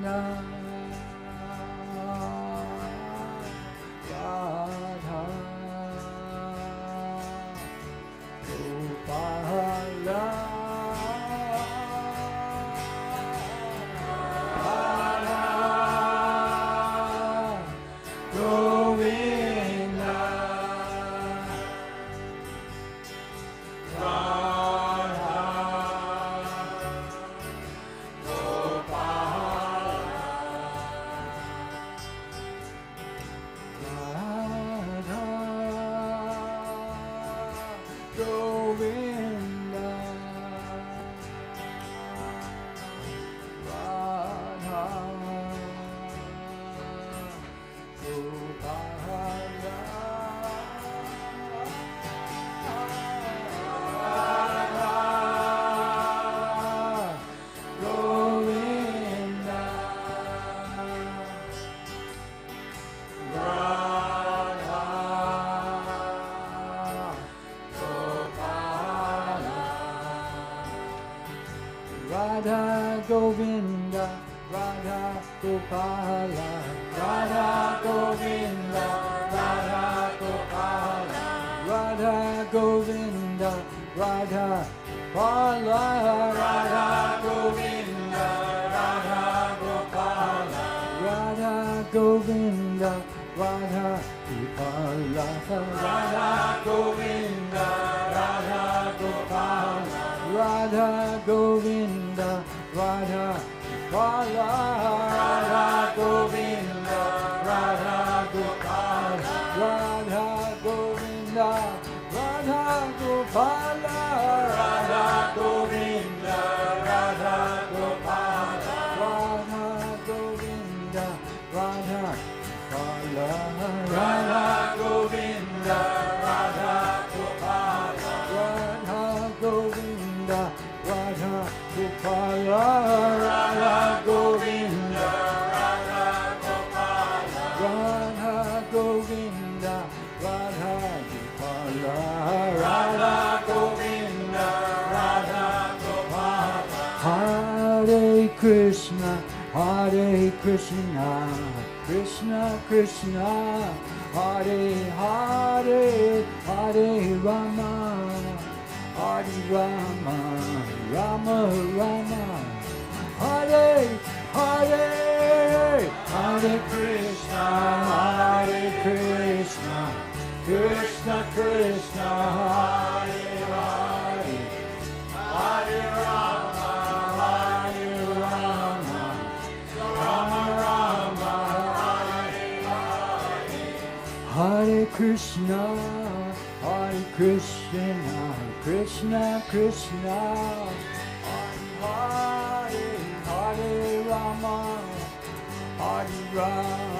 Radha Gopala Radha Govinda, Radha Gopala, Radha Govinda, Radha Gopala, Radha Govinda, Radha Gopala, Radha Govinda, Radha Gopala, Radha Govinda, Radha Gopala, Radha Govinda, Radha Gopala, Radha Govinda, Radha Gopala, Radha Govinda, Radha Gopala, Radha Govinda, Radha Gopala, Radha Govinda, Radha Gopala, Radha Govinda, Radha Gopala, Radha Govinda, Radha Gopala, Radha Govinda, Radha Gopala, Radha Govinda, Radha Gopala, Radha Govinda, Radha Gopala, Radha Govinda, Radha Gopala. Hare Krishna, Hare Krishna, Krishna Krishna, Hare Hare, Hare Rama, Hare Rama, Rama Rama, Hare Hare, Hare Krishna, Hare Krishna, Krishna Krishna, Hare Hare, Hare Rama, Hare Rama, Rama Rama, Hare Hare, Hare Krishna, Hare Krishna, Krishna Krishna, Hare Hare, Hare Rama, Hare Rama,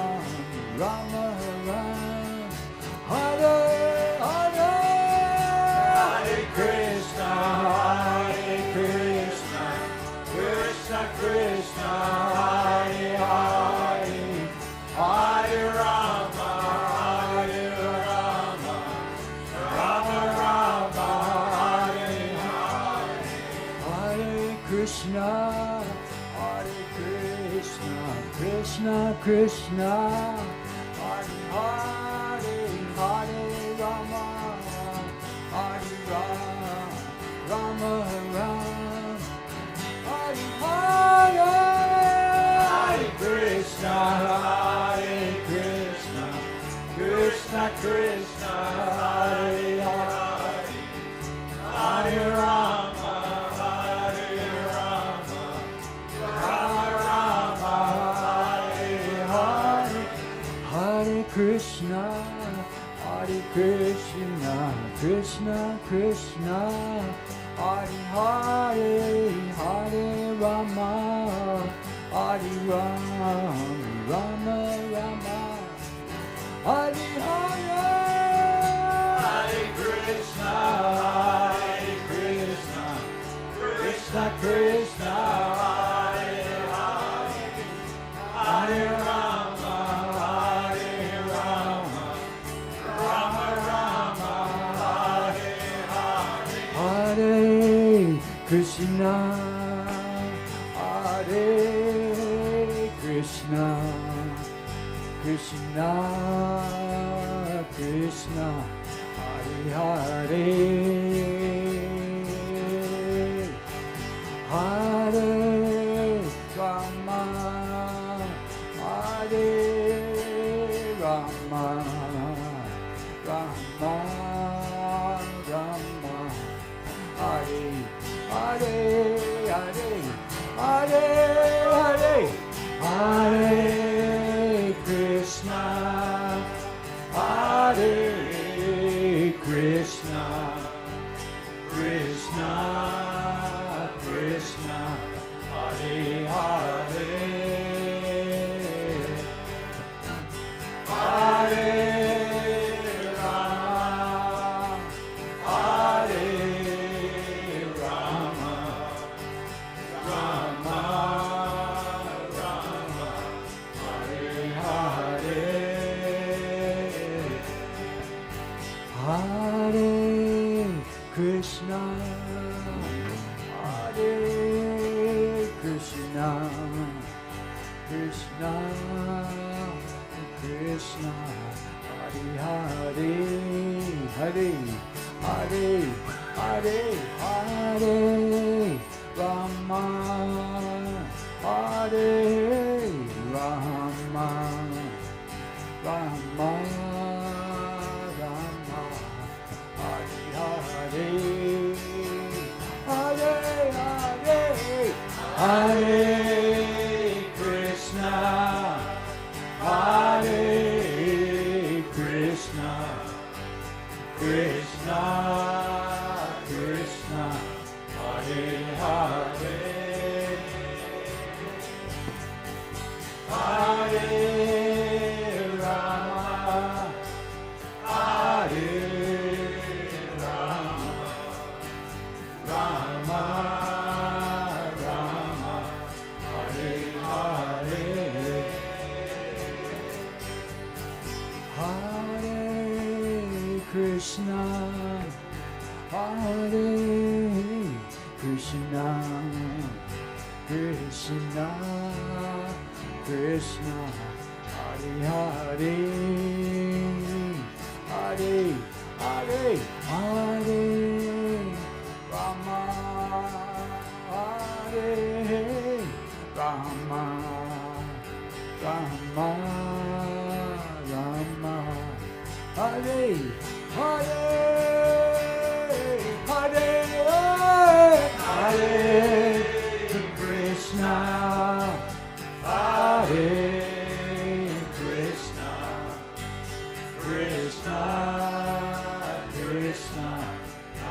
Rama Rama, Hare Hare, Hare Krishna, Hare Krishna, Krishna Krishna, Hare Hare, Hare Rama, Hare Rama, Rama Rama, Hare Hare, Hare Krishna, Hare Krishna, Krishna Krishna, Hare Hare, Hare Rama, Hare Rama, Rama Rama, Hare Hare, Hare Krishna, Hare Krishna, Krishna Krishna, Hare Hare, Hare Rama, Hare Rama, Rama Rama, Hare Hare, Hare Krishna, Hare Krishna, Krishna Krishna, Hare Hare, Hare Rama, Hare Rama, Rama Rama, Hare Hare, Hare Krishna, Hare Krishna, Krishna Krishna, Hare Hare, Hare Rama, Hare Rama, Rama Rama, Hare Hare, Hare Krishna, Hare Krishna, Krishna, Krishna, Hare Hare, Hare Rama, Hare Rama, Rama, Rama, Hare, Hare, Hare, Hare, Hare, Hare Krishna, Hare Krishna, Krishna, Krishna, Hare Hare, Hare Rama, Hare Rama, Rama, Rama, Hare Hare, Hare Krishna, Hare Krishna, Krishna, Krishna, Hare Hare, Hare, Hare, Hare, Hare Rama, Hare Rama, Rama, Rama, Hare Hare, Hare, Hare, Hare Krishna, Hare Krishna, Krishna, Krishna, Hare Hare, Hare Rama, Hare Rama, Rama, Rama, Hare Hare, Hare Krishna, Hare Krishna, Krishna, Krishna, Hare Hare, Hare, Hare, Hare Rama, Hare Rama, Rama, Rama, Hare, Hare, Hare, Hare Krishna, Hare Krishna, Krishna, Krishna,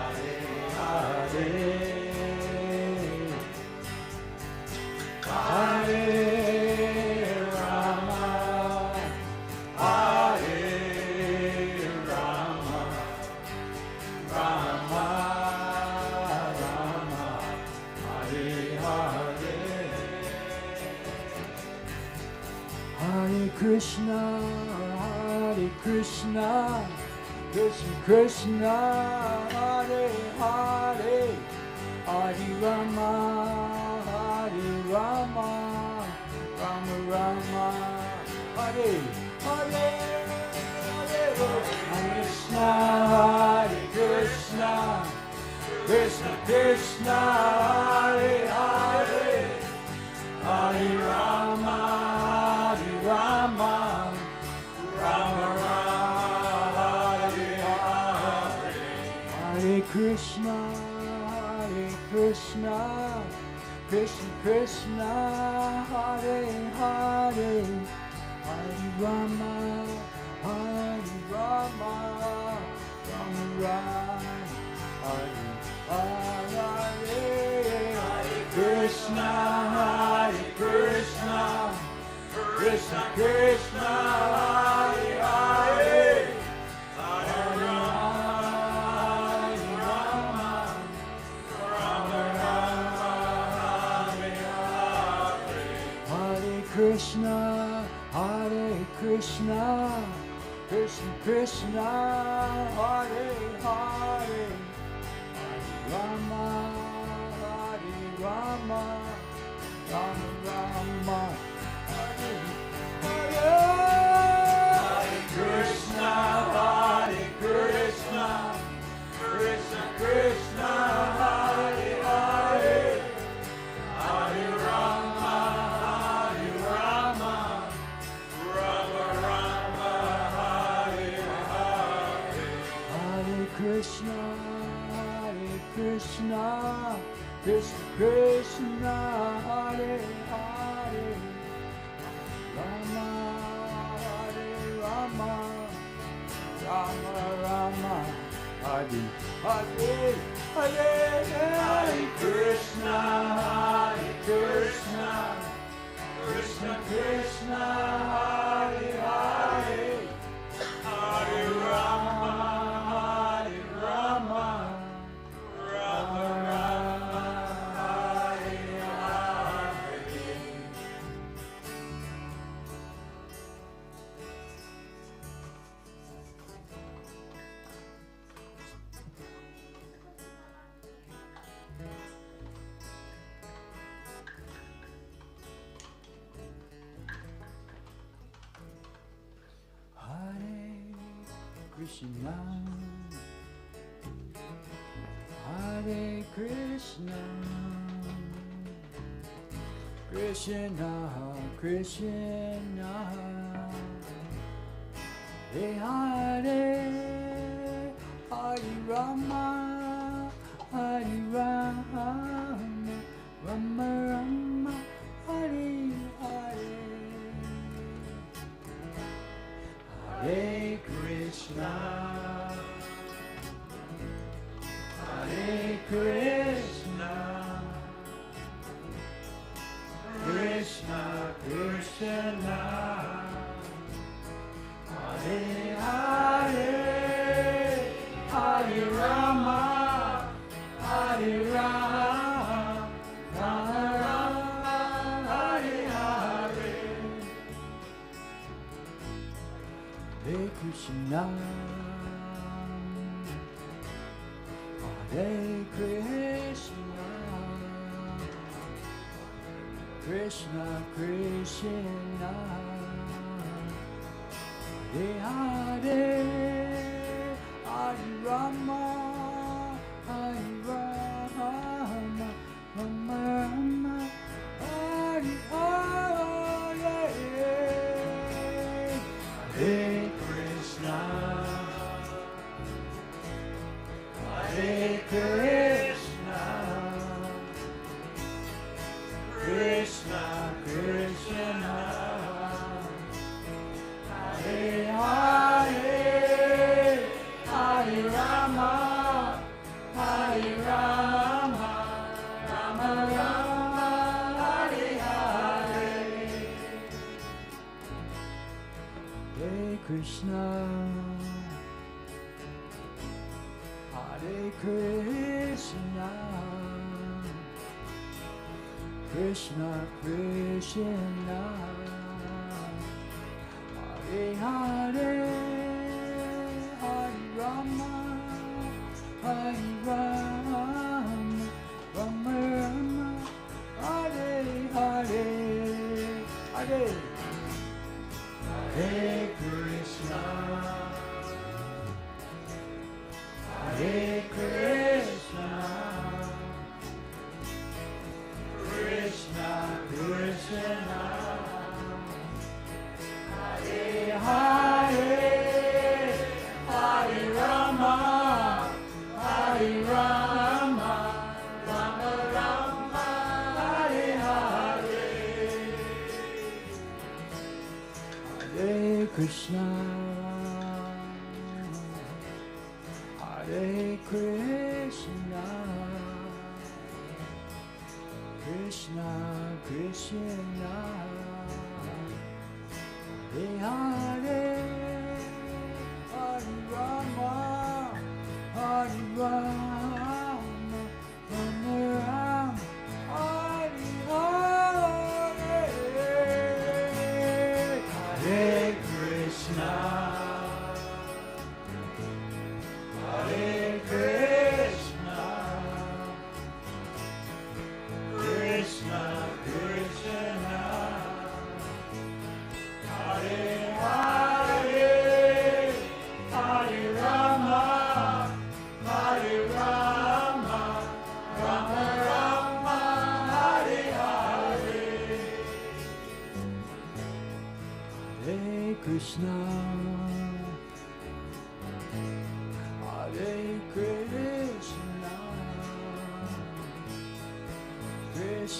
Hare Hare, Hare Rama, Hare Rama, Rama, Rama, Hare Hare, Hare Krishna, Hare Krishna, Krishna Krishna, Hare Hare, Hare Rama, Hare Rama, Rama Rama, Hare Hare, Hare Krishna, Hare Krishna, Krishna Krishna, Hare Hare, Hare Rama, Hare Rama, Rama Rama, Hare Hare, Hare Krishna, Hare Krishna, Krishna Krishna, Hare Hare, Hare Rama, Hare Rama, Rama Rama, Hare Hare, Hare Krishna, Hare Krishna, Krishna Krishna, Hare Hare, Hare Rama, Rama Rama, Hare Hare, Hare Krishna, Hare Krishna, Krishna Krishna, Hare Hare, Hare Rama, Hare Rama, Rama Rama, Hare Krishna Krishna, Hare Hare, Rama Hare Rama, Rama Rama, Hare Hare, Hare Hare Krishna, Hare Krishna, Krishna Krishna, Hare Hare, Hare Rama, Hare Rama, Rama Rama, Hare Hare. Hare Krishna, Hare Krishna, Krishna Krishna, Hare Hare, Hare Rama, Hare Rama, Rama Rama, Hare Hare. Hare Krishna, Hare Krishna, Krishna Krishna, Hare Hare, Hare Rama, Hare Rama, Rama Rama, Hare Hare. Hare Krishna, Hare Krishna, Krishna Krishna, Hare Hare, Hare Rama, Hare Rama, Rama Rama, Hare Hare. Hare Krishna, Hare Krishna, Krishna Krishna, Hare Hare, Hare Rama, Hare Rama, Rama Rama, Hare Hare. Hare Krishna, Hare Krishna, Krishna Krishna, Hare Hare, Hare Rama, Hare Rama, Rama Rama, Hare Hare, Hare. Hare Krishna, Hare Krishna, Krishna Krishna, Hare Hare, Hare Rama, Hare Rama, Rama Rama, Hare Hare. Hare Krishna, Hare Krishna, Krishna Krishna, Hare Hare, Hare Rama, Hare Rama, Rama Rama, Hare Hare. Hare Krishna, Hare Krishna, Krishna Krishna, Hare Hare, Hare Rama, Hare Rama, Rama Rama, Hare Hare. Hare Krishna, Hare Krishna,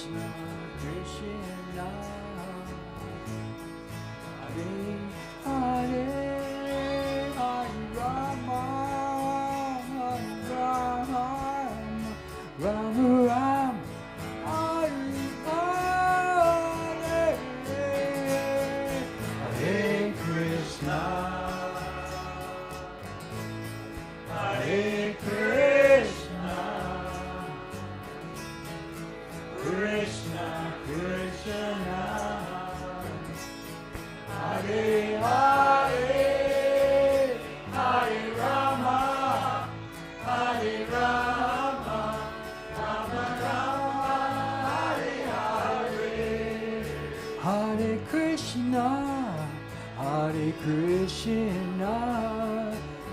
Krishna, Krishna, Hare Hare, Hare Rama, Rama, Rama Ram, Hare Hare, Hare Krishna, Hare Krishna, Krishna Krishna, Hare Hare, Hare Rama, Hare Rama, Rama Rama, Hare Hare, Hare Krishna, Hare Krishna,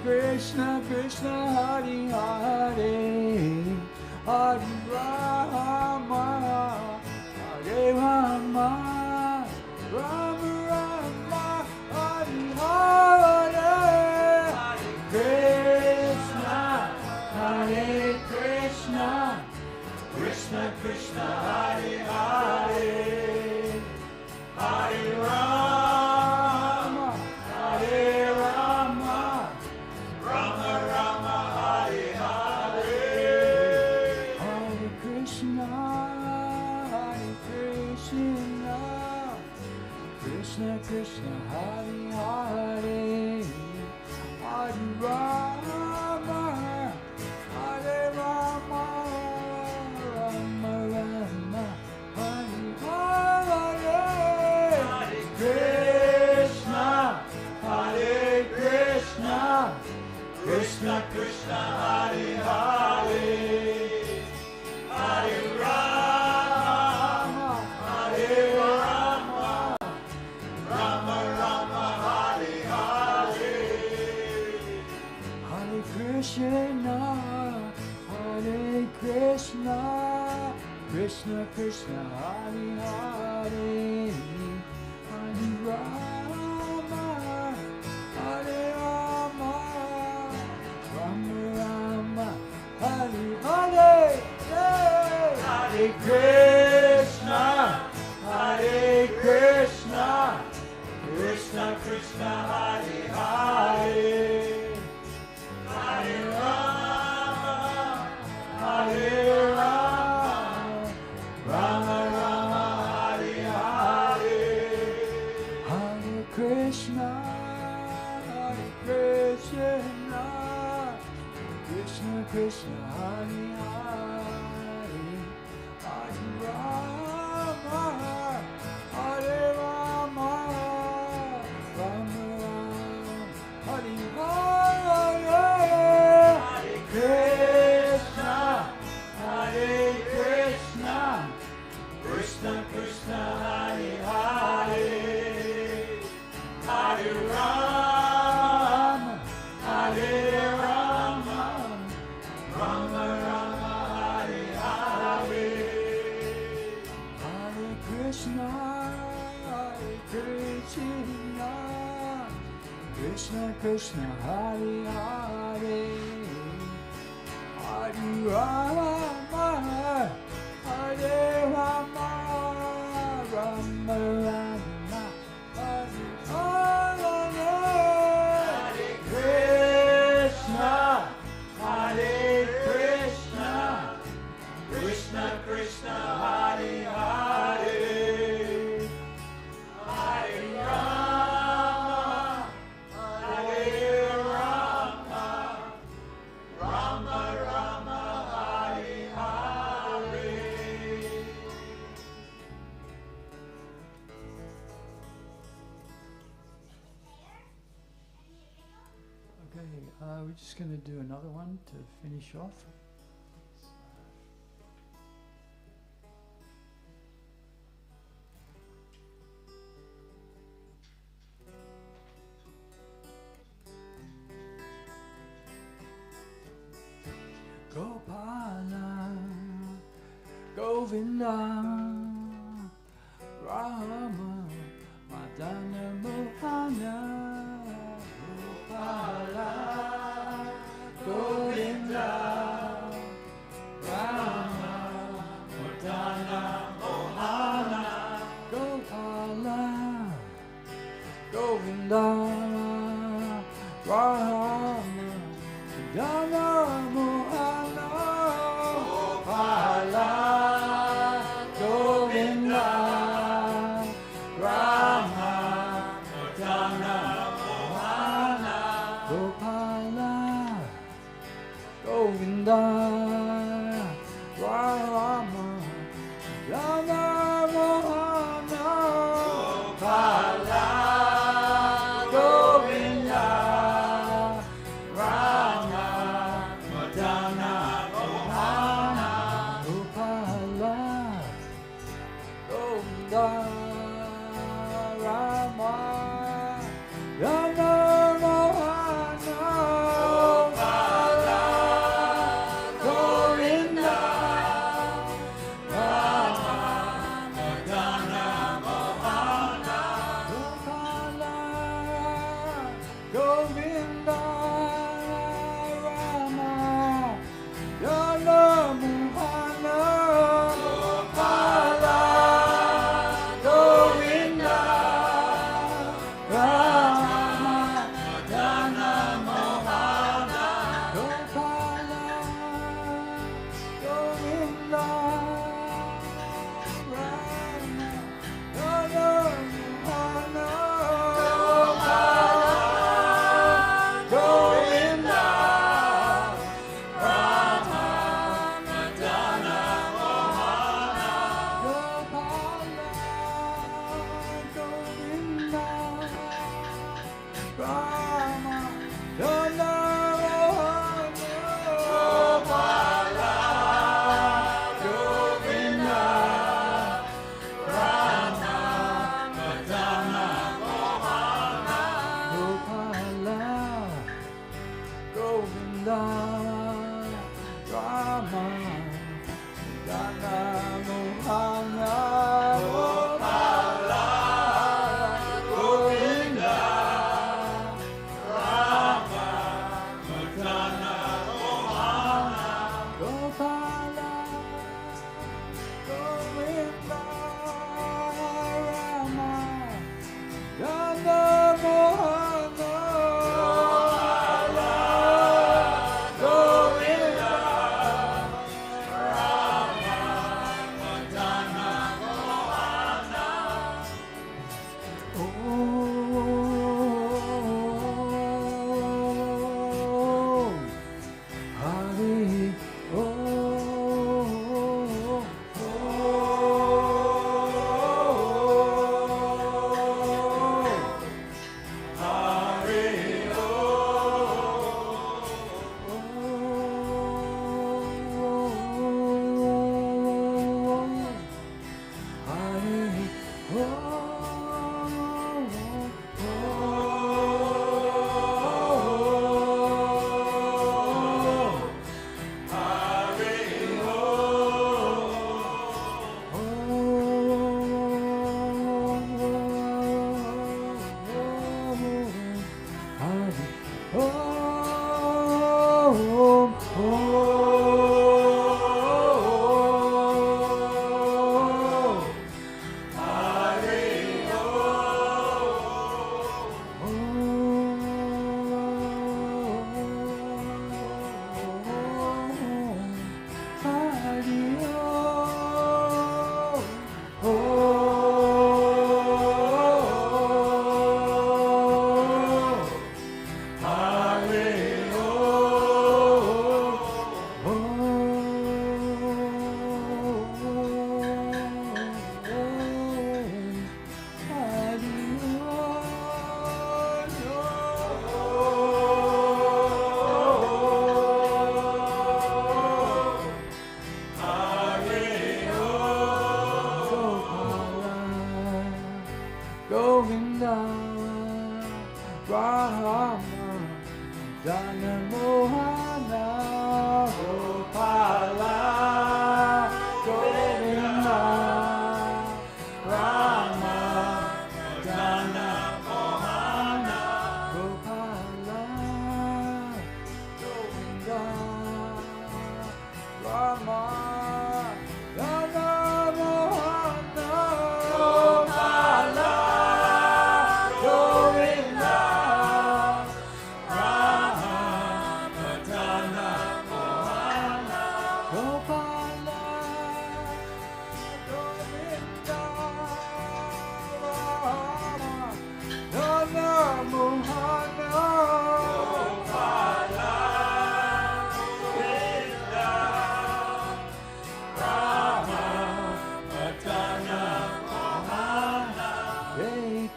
Krishna Krishna, Hare Hare, Hare Rama, Hare Rama, Rama Rama, Hare Hare, Hare Krishna, Hare Krishna, Krishna Krishna, Hare Hare, Hare Rama, Hare Rama, Rama Rama, Hare Hare, Hare Krishna, Hare Krishna, Krishna Krishna, Hare Hare, Hare Rama, Hare Rama, Rama Rama, Hare Hare, Hare Krishna, Hare Krishna, Krishna Krishna, Hare Hare, Hare Rama, Hare Rama, Rama Rama, Hare Hare, Hare Krishna, Hare Krishna, Krishna Krishna, Hare Hare, Hare Rama, Hare Rama, Rama Rama, Hare Hare, Hare Krishna, Hare Krishna, Krishna Krishna, Hare Hare, Hare Rama, Hare Rama, Rama Rama, Hare Hare, Hare Krishna, Hare Krishna, Krishna Krishna, Hare Hare, Hare Rama, Hare Rama, Rama Rama, Hare Hare, Hare Krishna, Hare Krishna, Krishna Krishna, Hare Hare, Hare Rama, Hare Rama, Rama Rama, Hare Hare, Hare Krishna, Hare Krishna, Krishna Krishna, Hare Hare, Hare Rama, Hare Rama, Rama Rama, Hare Hare, Hare Krishna, Hare Krishna, Krishna Krishna, Hare Hare, Hare Rama, Hare Rama, Rama Rama, Hare Hare. Okay, we're just going to do another one to finish off. Gopala, Govinda, Rama, Madana Mohana, Gopala, Govinda, Rama, Madana Mohana. Govinda, Rama, Jana Mohana, Gopala, Govinda, Rama, Jana Mohana, Gopala, Govinda, Rama, Jana Mohana, Gopala.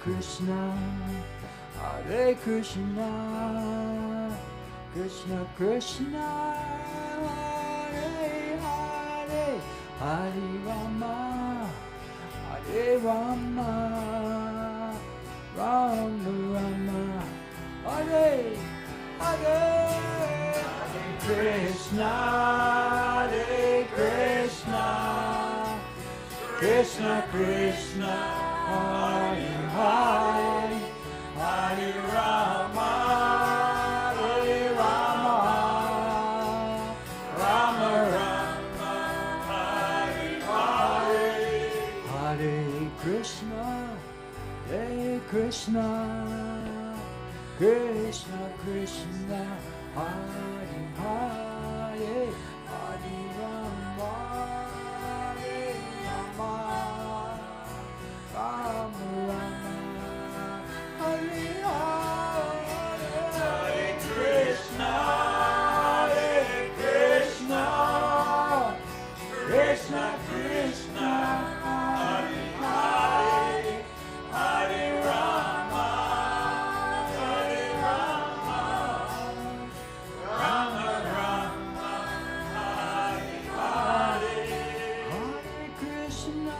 Krishna, Hare Krishna, Krishna Krishna, Hare Hare, Hare Rama, Hare Rama, Rama Rama, Hare Hare, Hare Krishna, Hare Krishna, Krishna Krishna, Hare Hare, Hare Rama, Hare Rama, Rama Rama, Hare Hare, Hare Krishna, Hare Krishna, Krishna Krishna, Hare Hare, Hare Rama, Hare Rama, Rama Rama, Hare Hare, Hare Krishna, Hare Krishna, Krishna Krishna, Hare Hare, Hare Rama, Hare Rama, Rama Rama, Hare Hare, Hare Krishna,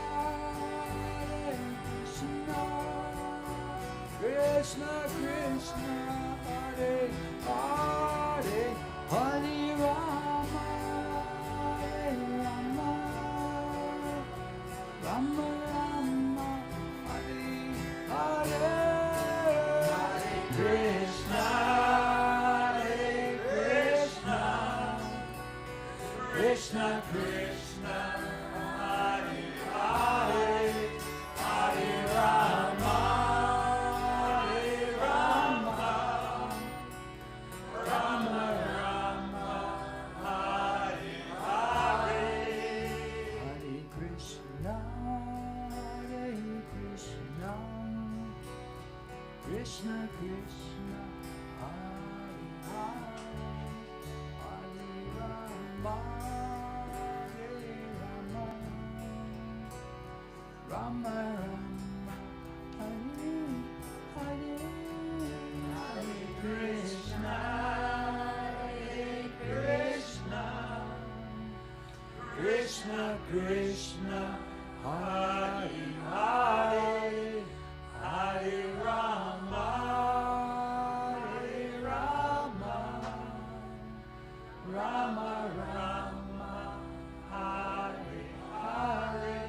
Hare Krishna, Krishna Krishna, Hare Hare, Hare Rama, Hare Rama, Rama Rama, Hare Hare, Hare Krishna, Hare Krishna, Krishna Krishna, Hare Hare, Hare Rama, Hare Rama, Rama Rama, Hare Hare, Hare Krishna, Hare Krishna, Krishna Krishna, Hare Hare, Hare Rama, Hare Rama, Rama Rama, Hare Hare, Hare Krishna, Hare Krishna, Krishna Krishna, Hare Hare, Hare Rama, Hare Rama, Rama Rama, Hare Hare.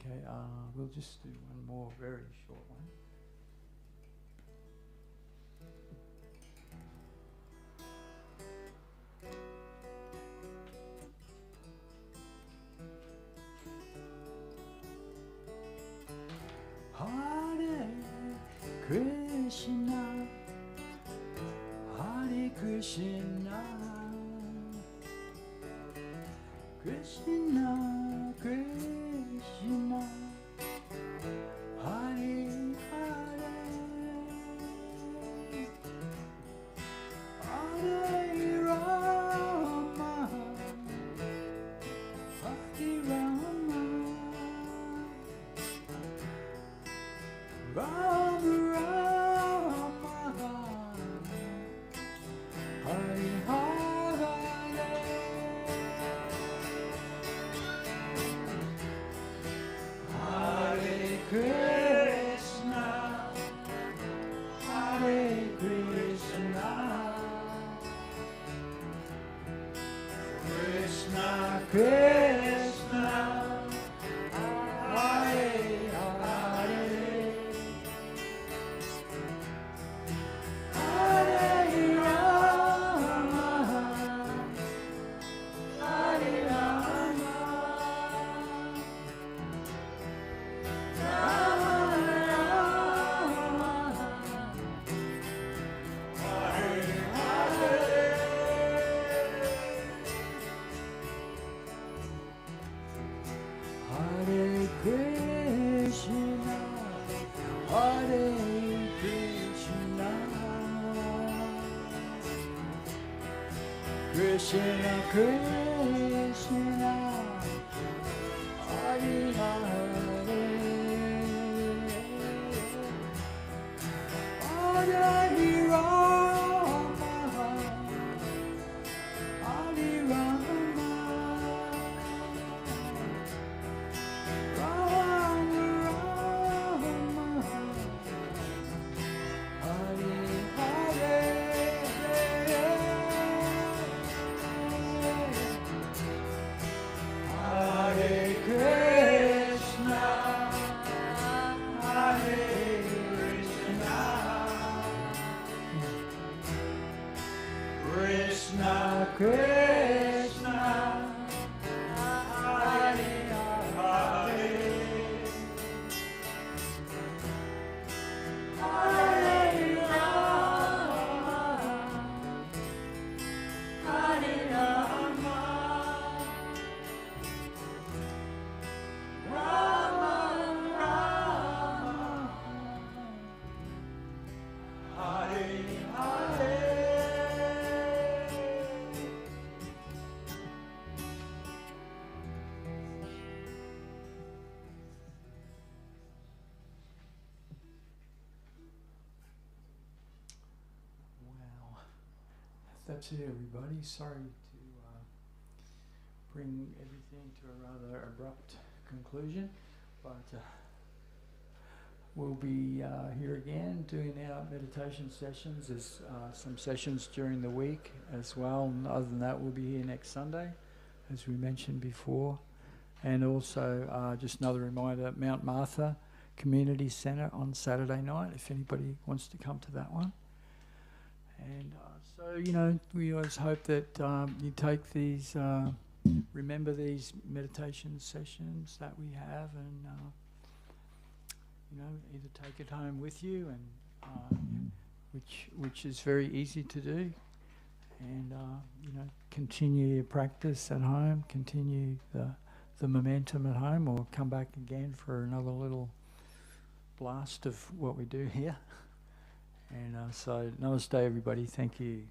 Okay, we'll just do one more very short one. Hare Krishna, Hare Krishna, Krishna Krishna, Hare Hare, Hare Rama, Hare Rama, Rama Rama, Hare Hare, Hare Krishna, Hare Krishna, Krishna Krishna, Hare Hare, Hare Rama, Hare Rama, Rama Rama, Hare Hare. Krishna, Krishna, Hare Hare, Hare Rama, Hare Rama, Rama Rama, Hare Hare. Hare Krishna, Hare Krishna, Krishna Krishna, Hare Hare, Hare Rama, Hare Rama, Rama Rama, Hare Hare. Well, that's it, everybody. Sorry to bring everything to a rather abrupt conclusion, but we'll be here again doing our meditation sessions. There's some sessions during the week as well, and other than that we'll be here next Sunday, as we mentioned before. And also just another reminder, Mount Martha Community Centre on Saturday night, if anybody wants to come to that one. And so, you know, we always hope that you take these, remember these meditation sessions that we have, and you know, either take it home with you, and which is very easy to do, and you know, continue your practice at home, continue the momentum at home, or come back again for another little blast of what we do here. And so namaste, everybody. Thank you.